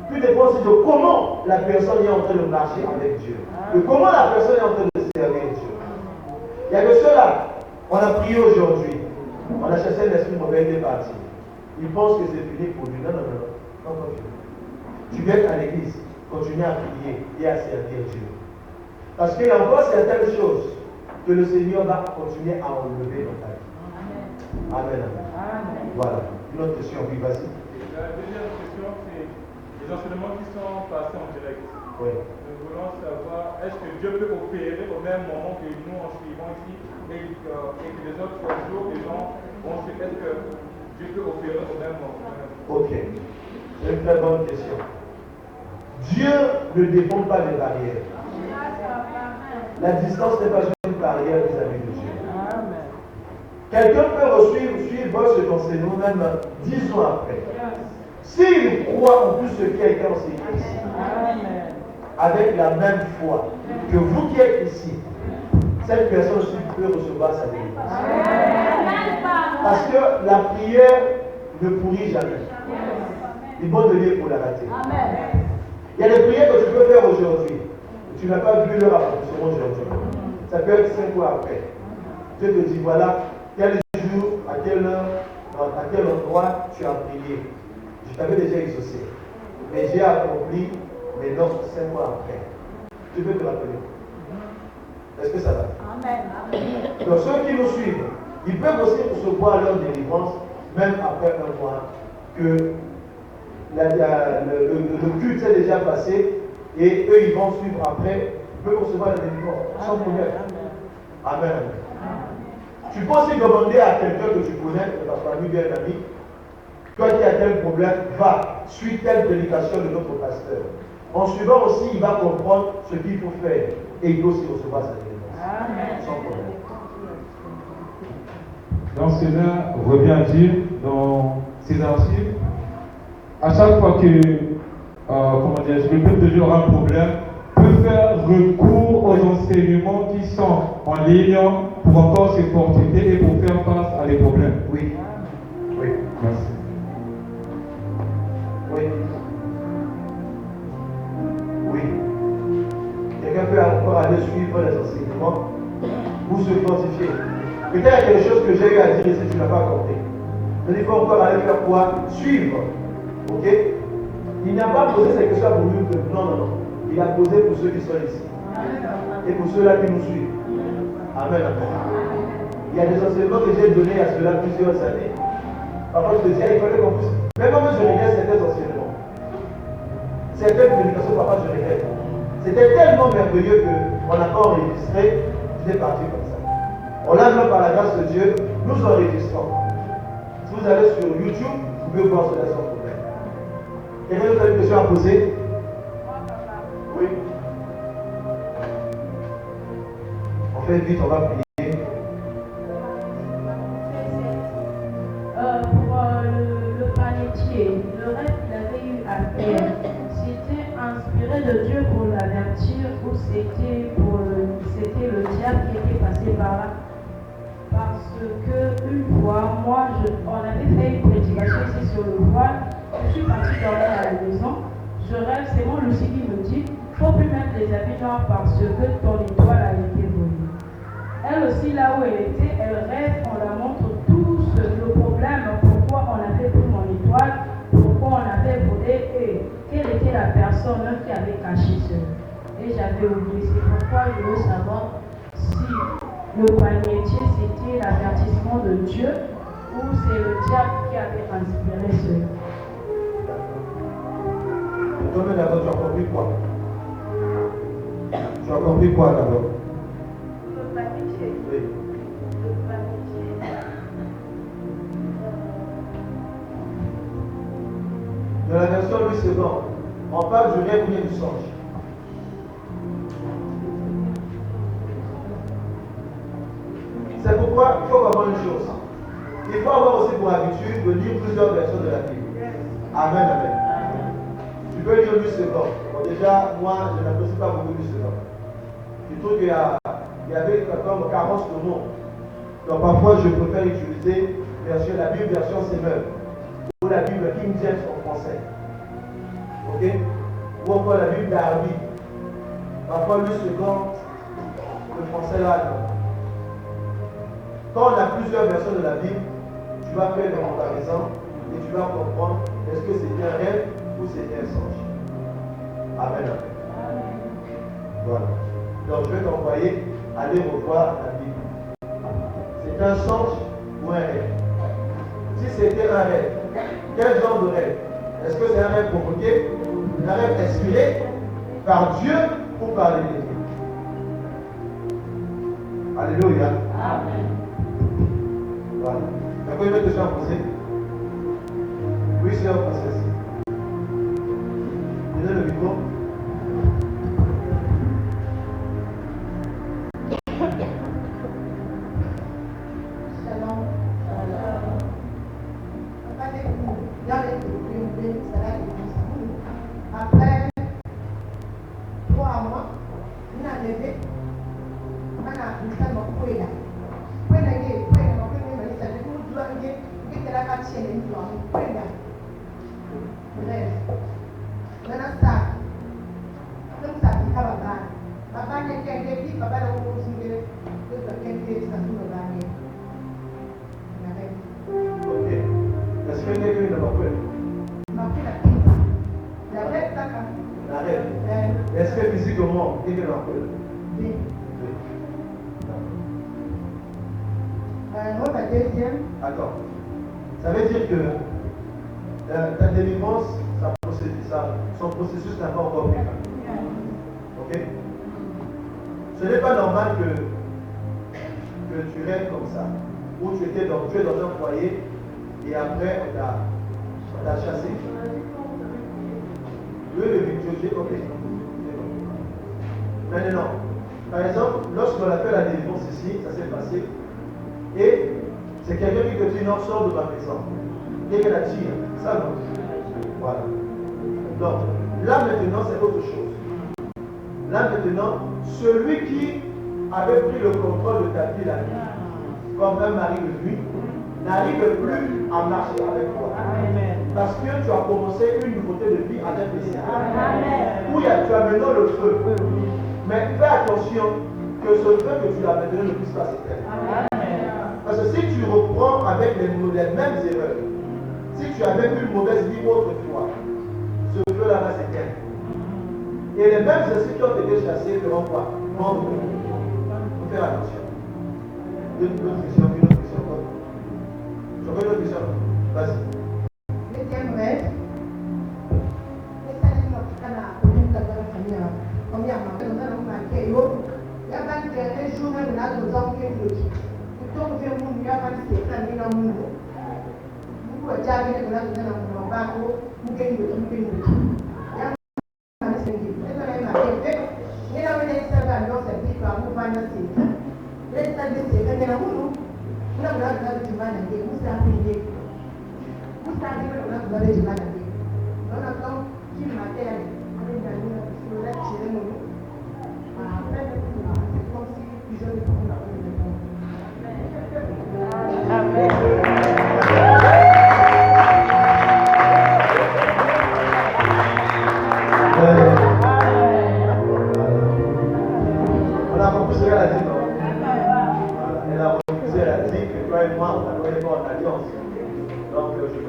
Tout dépend aussi de comment la personne est en train de marcher avec Dieu. De comment la personne est en train de servir Dieu. Il y a que ceux-là, on a prié aujourd'hui. On a chassé l'esprit mauvais, il est parti. Il pense que c'est fini pour lui. Non, continue. Tu viens à l'église, continue à prier et à servir Dieu. Parce qu'il y a encore certaines choses que le Seigneur va continuer à enlever dans ta vie. Amen. Voilà. Une autre question, oui, vas-y. La deuxième question, c'est les enseignements qui sont passés en direct. Oui. Nous voulons savoir, est-ce que Dieu peut opérer au même moment que nous en suivant ici et que les autres jours, les gens vont suivre? Est-ce que Dieu peut opérer au même moment? Ok. C'est une très bonne question. Dieu ne dépend pas des barrières. La distance n'est pas une barrière vis-à-vis de Dieu. Quelqu'un peut suivre cet enseignement même 10 ans après. S'il croit en plus ce que quelqu'un enseigne ici, avec la même foi que vous qui êtes ici, cette personne aussi peut recevoir sa délivrance. Parce que la prière ne pourrit jamais. Il est bon de lire pour la rater. Il y a des prières que tu peux faire aujourd'hui. Tu n'as pas vu leur accomplissement aujourd'hui. Ça peut être 5 mois après. Dieu te dit, voilà, quel jour, à quelle heure, à quel endroit tu as prié. Je t'avais déjà exaucé. Mais j'ai accompli mes noms 5 mois après. Tu peux te rappeler. Est-ce que ça va? Amen. Donc ceux qui nous suivent, ils peuvent aussi recevoir leur délivrance, même après 1 mois, que le culte s'est déjà passé et eux ils vont suivre après, ils peuvent recevoir la délivrance sans problème. Amen. Tu peux aussi demander à quelqu'un que tu connais, de ta famille, bien un ami, toi qui as tel problème, va, suis telle prédication de notre pasteur. En suivant aussi, il va comprendre ce qu'il faut faire et il peut aussi recevoir sa délivrance. Amen. Sans problème. Donc cela revient à dire dans ces archives, à chaque fois que le peuple de Dieu aura un problème, peut faire recours aux enseignements qui sont en ligne pour encore se fortifier et pour faire face à des problèmes. Oui. Oui. Merci. Oui. Oui. Quelqu'un peut encore aller suivre les enseignements ou se fortifier. Peut-être il y a quelque chose que j'ai eu à dire ici, tu ne l'as pas compris. Mais il faut encore aller faire quoi? Suivre. Ok? Il n'a pas posé ces questions pour nous. Non. Il a posé pour ceux qui sont ici. Et pour ceux-là qui nous suivent. Amen. Il y a des enseignements que j'ai donnés à ceux-là plusieurs années. Parfois je te dis, il fallait qu'on puisse. Même moi, je regrette certains enseignements. Certaines prédications, parfois je regrette. C'était tellement merveilleux qu'on n'a pas enregistré, j'étais parti comme ça. On l'a vu par la grâce de Dieu, nous enregistrons. Si vous allez sur YouTube, vous pouvez voir cela sans problème. Quelqu'un d'autre a une question à poser? Oui. On fait vite, on va prier. Pour le panetier, le rêve qu'il avait eu à faire, c'était inspiré de Dieu pour l'avertir ou c'était le diable qui était passé par là? Parce que une fois, on avait fait une prédication ici sur le voile. Je suis partie dormir à la maison. je rêve, c'est mon Lucie qui me dit, faut plus mettre les habits noirs parce que ton étoile a été volée. Elle aussi, là où elle était, elle rêve, on la montre tout le problème, pourquoi on avait pris mon étoile, pourquoi on avait volé et quelle était la personne qui avait caché cela. Et j'avais oublié, c'est pourquoi je veux savoir si le panetier c'était l'avertissement de Dieu ou c'est le diable qui avait inspiré cela. Toi-même d'abord, tu as compris quoi? Tu as compris quoi d'abord? Le panetier. Oui. Le panetier. De la version Louis II, on parle du rêve ou bien du songe. C'est pourquoi il faut avoir une chose. Il faut avoir aussi pour habitude de lire plusieurs versions de la Bible. Amen, amen. Tu peux lire Louis II. Bon, déjà, moi, je n'apprécie pas beaucoup Louis II. Je trouve qu'il y avait comme 40 mots. Donc parfois, je préfère utiliser la Bible version Semeur ou la Bible King James en français. Ok? Ou encore la Bible d'Arby. Parfois, Louis II, le français là, non. Quand on a plusieurs versions de la Bible, tu vas faire une comparaison et tu vas comprendre est-ce que c'était un rêve ou c'était un songe. Amen. Voilà. Donc je vais t'envoyer aller revoir la Bible. C'est un songe ou un rêve? Si c'était un rêve, quel genre de rêve? Est-ce que c'est un rêve provoqué? Un rêve inspiré par Dieu ou par l'ennemi? Alléluia. Amen. Voilà. D'accord, une autre question à poser? Oui, c'est un process. Donnez le micro. Shalom. Après 3 mois, on a levé, on a mis mon poêle. Ok. Est-ce que quelqu'un n'a pas peur? La rêve. Est-ce que physiquement, quelqu'un n'a pas peur? Oui. Attends. Ça veut dire que ta délivrance, son processus n'a pas encore pris fin. Ok? Ce n'est pas normal que tu rêves comme ça. Ou tu es dans un foyer et après on t'a chassé. Oui, ok. Maintenant, par exemple, lorsqu'on a fait la délivrance ici, ça s'est passé. Et c'est quelqu'un qui te dit non, sors de ma maison. Et qu'elle la tire. Ça non. Voilà. Donc, là maintenant, c'est autre chose. Là maintenant, celui qui avait pris le contrôle de ta vie la nuit, comme un mari de nuit, n'arrive plus à marcher avec toi. Amen. Parce que tu as commencé une nouveauté de vie avec le Seigneur. Où tu as maintenant le feu. Mais fais attention que ce feu que tu as maintenant ne puisse pas s'éteindre. Parce que si tu reprends avec les mêmes erreurs, si tu avais eu une mauvaise vie autrefois, ce feu-là va s'éteindre. Et les mêmes esprits qui ont été chassés feront quoi? Prendre. Il faut faire attention. Une autre question. J'aurais une autre question. Vas-y. Deuxième rêve.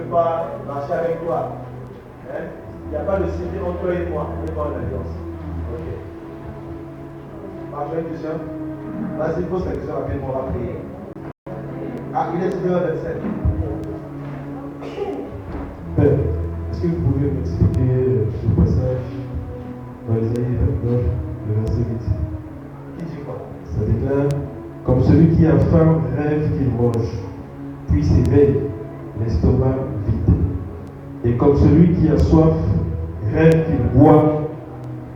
peux pas marcher avec toi. Hein? Il n'y a pas de signé entre toi et moi. On n'est pas en alliance. Ok. Marche une question. Vas-y, pose la question rapidement, on va prier. Ah, il est 19h27. Père, est-ce que vous pouvez m'expliquer ce passage dans Isaïe 29, le verset 8? Qui dit quoi? Ça déclare: comme celui qui a faim rêve qu'il mange, puis s'éveille, l'estomac vide. Et comme celui qui a soif rêve qu'il boit,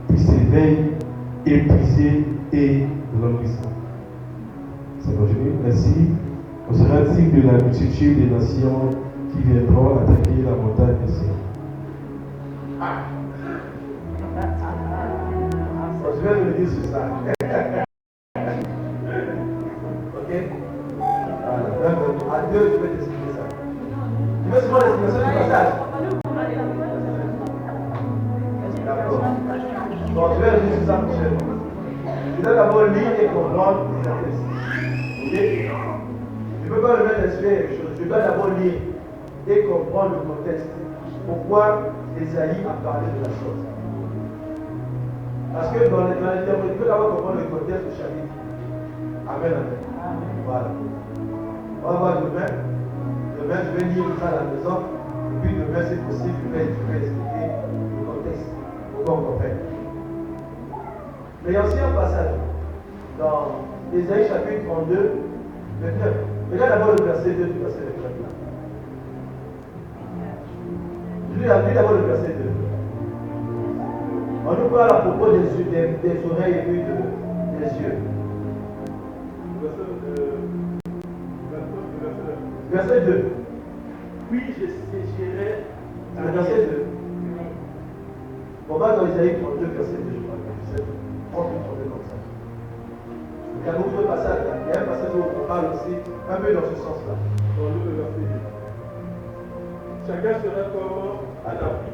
puis s'éveille, épuisé et languissant. Ça continue. Ainsi, on sera digne de la multitude des nations qui viendront attaquer la montagne de Sion. Je vais le dire sur ça. Ok? À deux, je vais t'expliquer ça. Tu veux seulement l'explication du passage? D'accord. Bon, je vais le dire sur ça prochainement. Je dois d'abord lire et comprendre les textes. Ok? Je ne peux pas le mettre l'esprit quelque chose. Je dois d'abord lire et comprendre le contexte. Pourquoi Esaïe a parlé de la chose. Parce que dans l'interprétation, il faut d'abord comprendre le contexte du chapitre. Amen, amen. Voilà. On va voir demain. Demain, je vais lire ça à la maison. Et puis demain, c'est possible, je vais expliquer le contexte. Pourquoi on comprenne. Mais il y a aussi un passage dans Ésaïe chapitre 32, 29. Regarde d'abord le verset 2 du verset 29. Lis d'abord le verset 2. On nous parle à propos des oreilles et puis des yeux. Verset 2. Puis je sécherai Le verset 2. On va dans Isaïe 32, verset 2, je crois. 32 comme ça. Il y a beaucoup de passages là. Il y a un passage où on parle aussi un peu dans ce sens-là. dans le verset 2. Chacun sera comme à l'abri.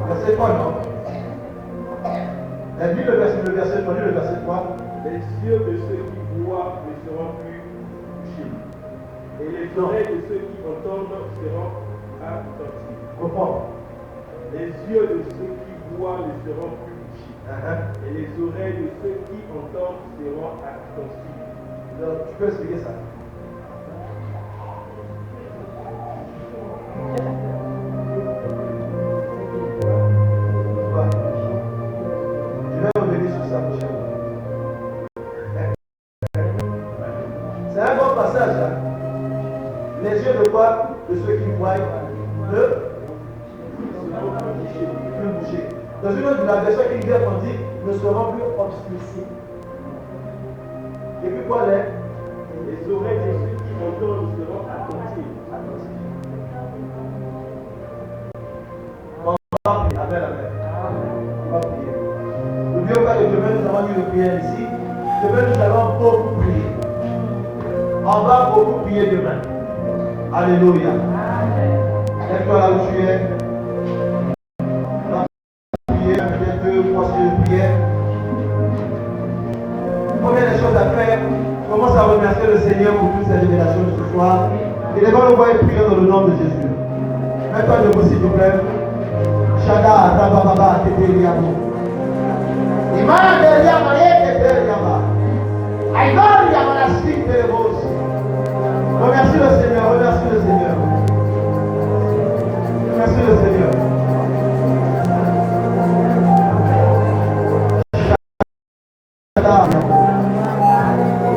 Verset 3, non? Lis le verset 3, lis le verset 3. Les yeux de ceux qui voient ne seront plus couchés. Et les oreilles de ceux qui entendent seront attentifs. Comprends. Les yeux de ceux qui voient ne seront plus couchés. Et les oreilles de ceux qui entendent seront attentifs. Donc, tu peux expliquer ça? Voilà. Je vais revenir sur ça prochainement. C'est un bon passage. Hein? Les yeux de quoi? De ceux qui voient ne plus bouger. Dans une autre, la version qui dit on dit ne seront plus obscurcis. Et puis quoi Les oreilles de ceux qui entendent seront attentifs. On va prier. Amen, amen. On va prier. N'oublions pas que demain nous avons eu une prière ici. Demain nous allons beaucoup prier. On va beaucoup prier demain. Alléluia. Lève-toi là où tu es. On va prier, peut-être 2 ou 3 sujets de prière. Combien de choses à faire? Commence à remercier le Seigneur pour toutes ces révélations de ce soir. Et devant le voir et prier dans le nom de Jésus. Mets-toi debout s'il te plaît. Shada, Rabababa, Teberiamo. Imana Deriama, Teberiama. Aïdor, Yamanastik, Terebos. Remercie le Seigneur, remercie le Seigneur. Remercie le Seigneur.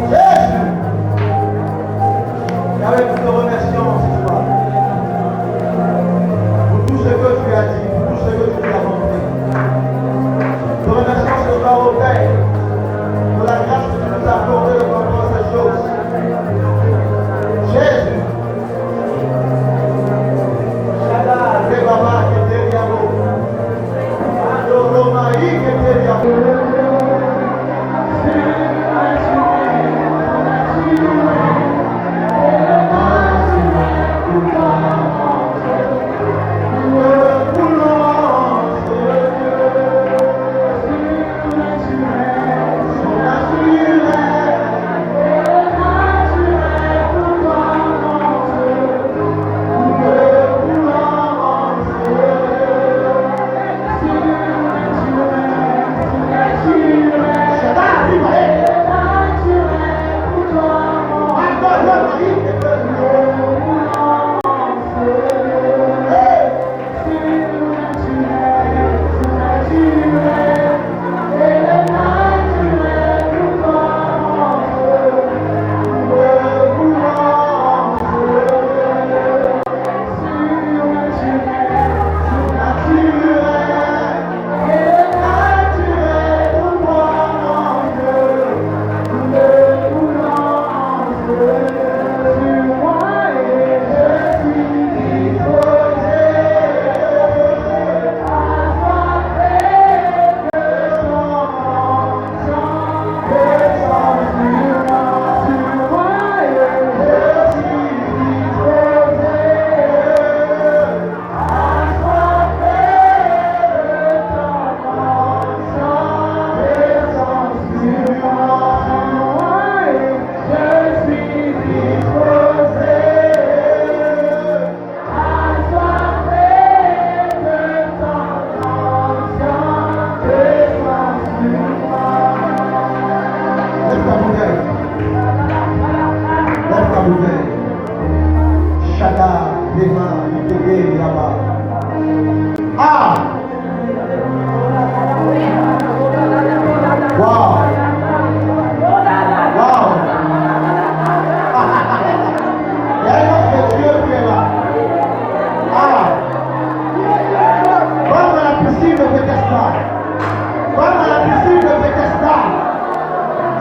Jésus. Et avec nous te remercions ce soir. Pour tout ce que tu as dit, pour tout ce que tu nous as montré. Nous te remercions ce soir au Père.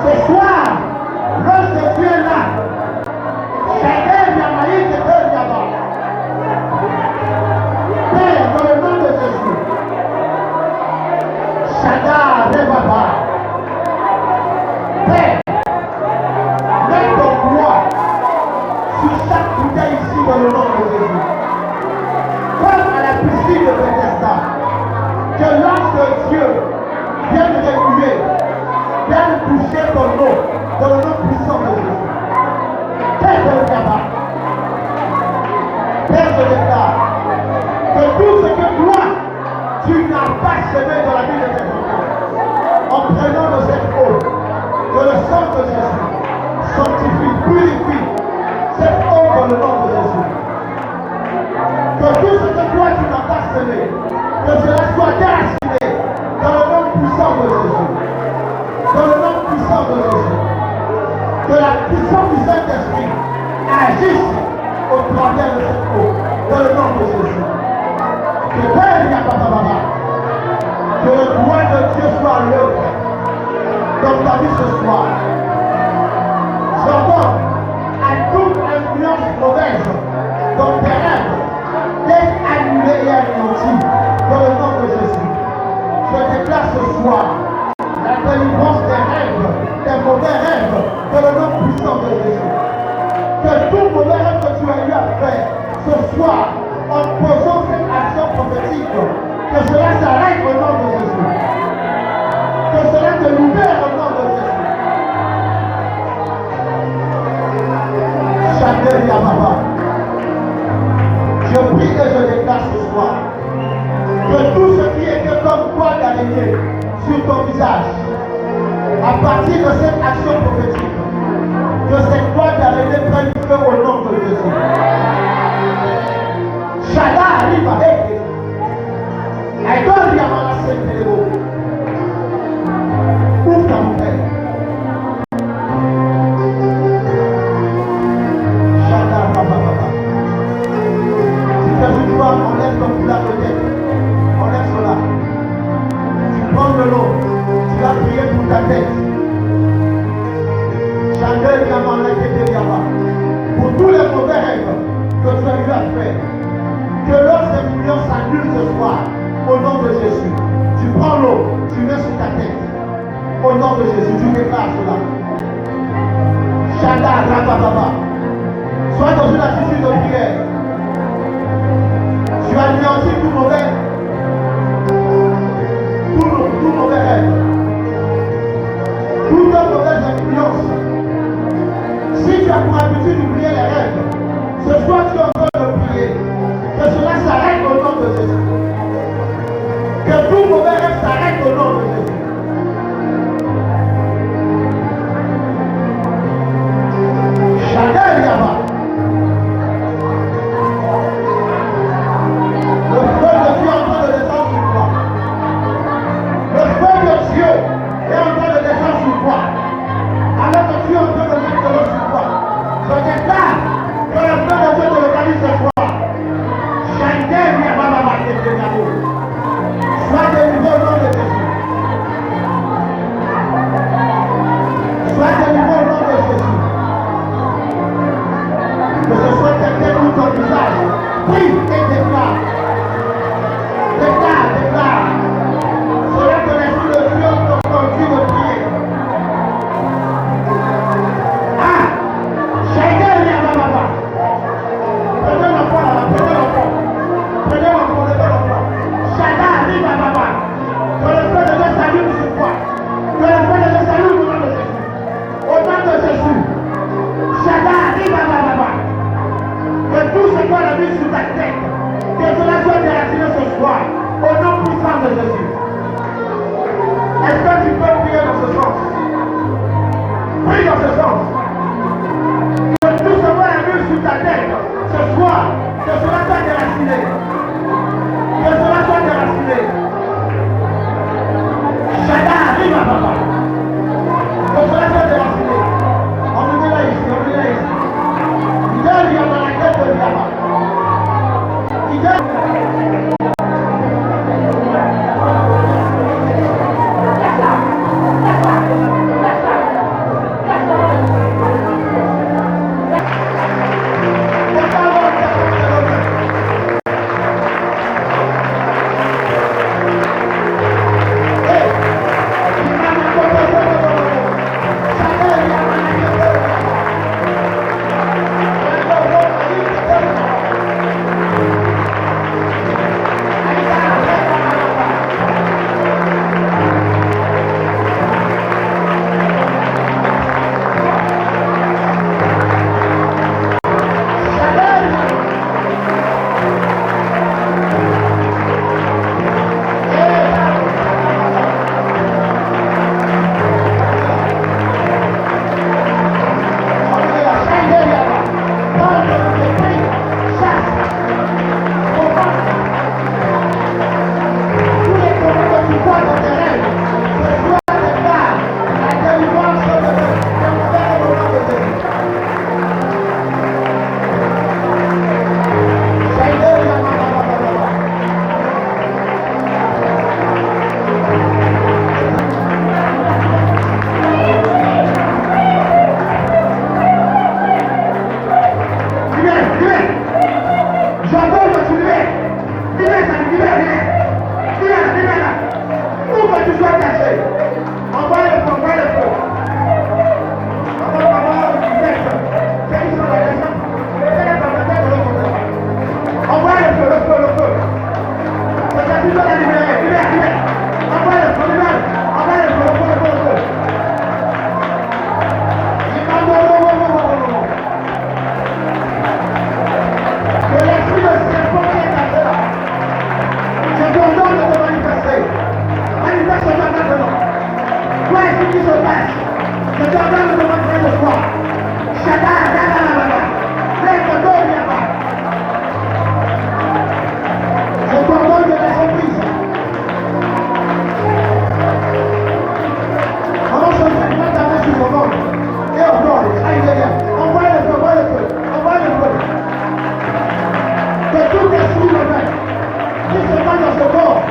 Ce soir, l'œuvre de Dieu est là. Chacun vient maïs et deux là-bas. Père, dans le nom de Jésus. Chada, Rebaba. Père, mets ton gloire sur chaque bouteille ici dans le nom de Jésus. Comme à la piscine de Bethesda, que l'ange de Dieu vienne remuer, vienne toucher ton eau dans le nom puissant de Jésus. Père de Gaba, Père de l'État, que tout ce que toi, tu n'as pas semé dans la vie de tes enfants, en prenant de cette eau, que le sang de Jésus sanctifie, purifie cette eau dans le nom de Jésus. Que tout ce que toi, tu n'as pas semé, que cela soit déraciné dans le nom puissant de Jésus. Dans le nom puissant de Jésus. Que la puissance du Saint-Esprit agisse au travers de cette eau. Dans le nom de Jésus. Que Père Yababa, que le droit de Dieu soit à l'œuvre dans ta vie ce soir. J'entends à toute influence mauvaise dans tes rêves d'être annulée et anéantie dans le nom de Jésus. Je déclare ce soir la délivrance des rêves, des mauvais rêves, dans le nom puissant de Jésus. Que tout mauvais rêve que tu as eu à faire ce soir, en posant cette action prophétique, que cela s'arrête au nom de Jésus. Que cela te libère au nom de Jésus. Chacun Yababa. Je prie et je déclare ce soir que tout ce qui était comme poids d'araignée sur ton visage, à partir de cette action prophétique, que cette poids d'araignée prenne feu au nom de Jésus. Shada arrive avec I don't Yamala Sentelebo. Ouvre ta bouteille. Shada Rababa. Si tu as une fois, enlève ton foulard de tête. Enlève cela. Tu prends de l'eau. Tu vas prier pour ta tête. Chacun Yamala Sentelebo. Pour tous les mauvais rêves que tu as eu à faire. Que leurs influences s'annulent ce soir. Au nom de Jésus. Tu prends l'eau. Tu mets sur ta tête. Au nom de Jésus. Tu déclares cela. Shada Rababa. Sois dans une attitude de prière. Tu anéantis tout mauvais rêve. Toute mauvaise influence. Si tu as pour habitude d'oublier les rêves, ce soir tu es en train de prier. Que cela s'arrête au nom de Jésus. Que tout mauvais rêve s'arrête au nom de Jésus. Chacun y va. Le feu de Dieu est en train de descendre sur toi. Le feu de Dieu est en train de descendre sur toi. Alors que tu es en train de mettre de l'eau sur toi. Je déclare que le feu de Dieu te localise ce soir. Chacun y va. Sois délivré au nom de Jésus. Sois délivré au nom de Jésus. Que ce soit quelqu'un ou ton visage. Prie et déclare. Déclare. Cela que l'esprit de Dieu te conduit de prier. Ah! Chacun vient à ma. Prenez l'enfant là, prenez l'enfant. Prenez l'enfant. Chacun arrive à ma. Que le feu de Dieu s'allume sur toi. Que le feu de Dieu s'allume au nom de Jésus. Au nom de Jésus. Chacun arrive à ma. Que tout ce qu'on a mis sur ta tête Je t'ordonne de la reprise. Maman, je ne pas ta main sur son ventre. Et encore, aïe, aïe, aïe. Envoie le feu, envoie le feu, envoie le feu. Que tout esprit mauvais qui se passe dans ce corps,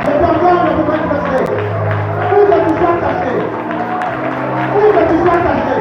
je t'ordonne de te manifester. Où que tu sois caché, où que tu sois caché.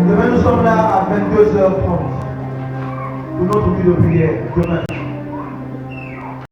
Demain, nous sommes là à 22h30 pour notre culte de prière. Demain.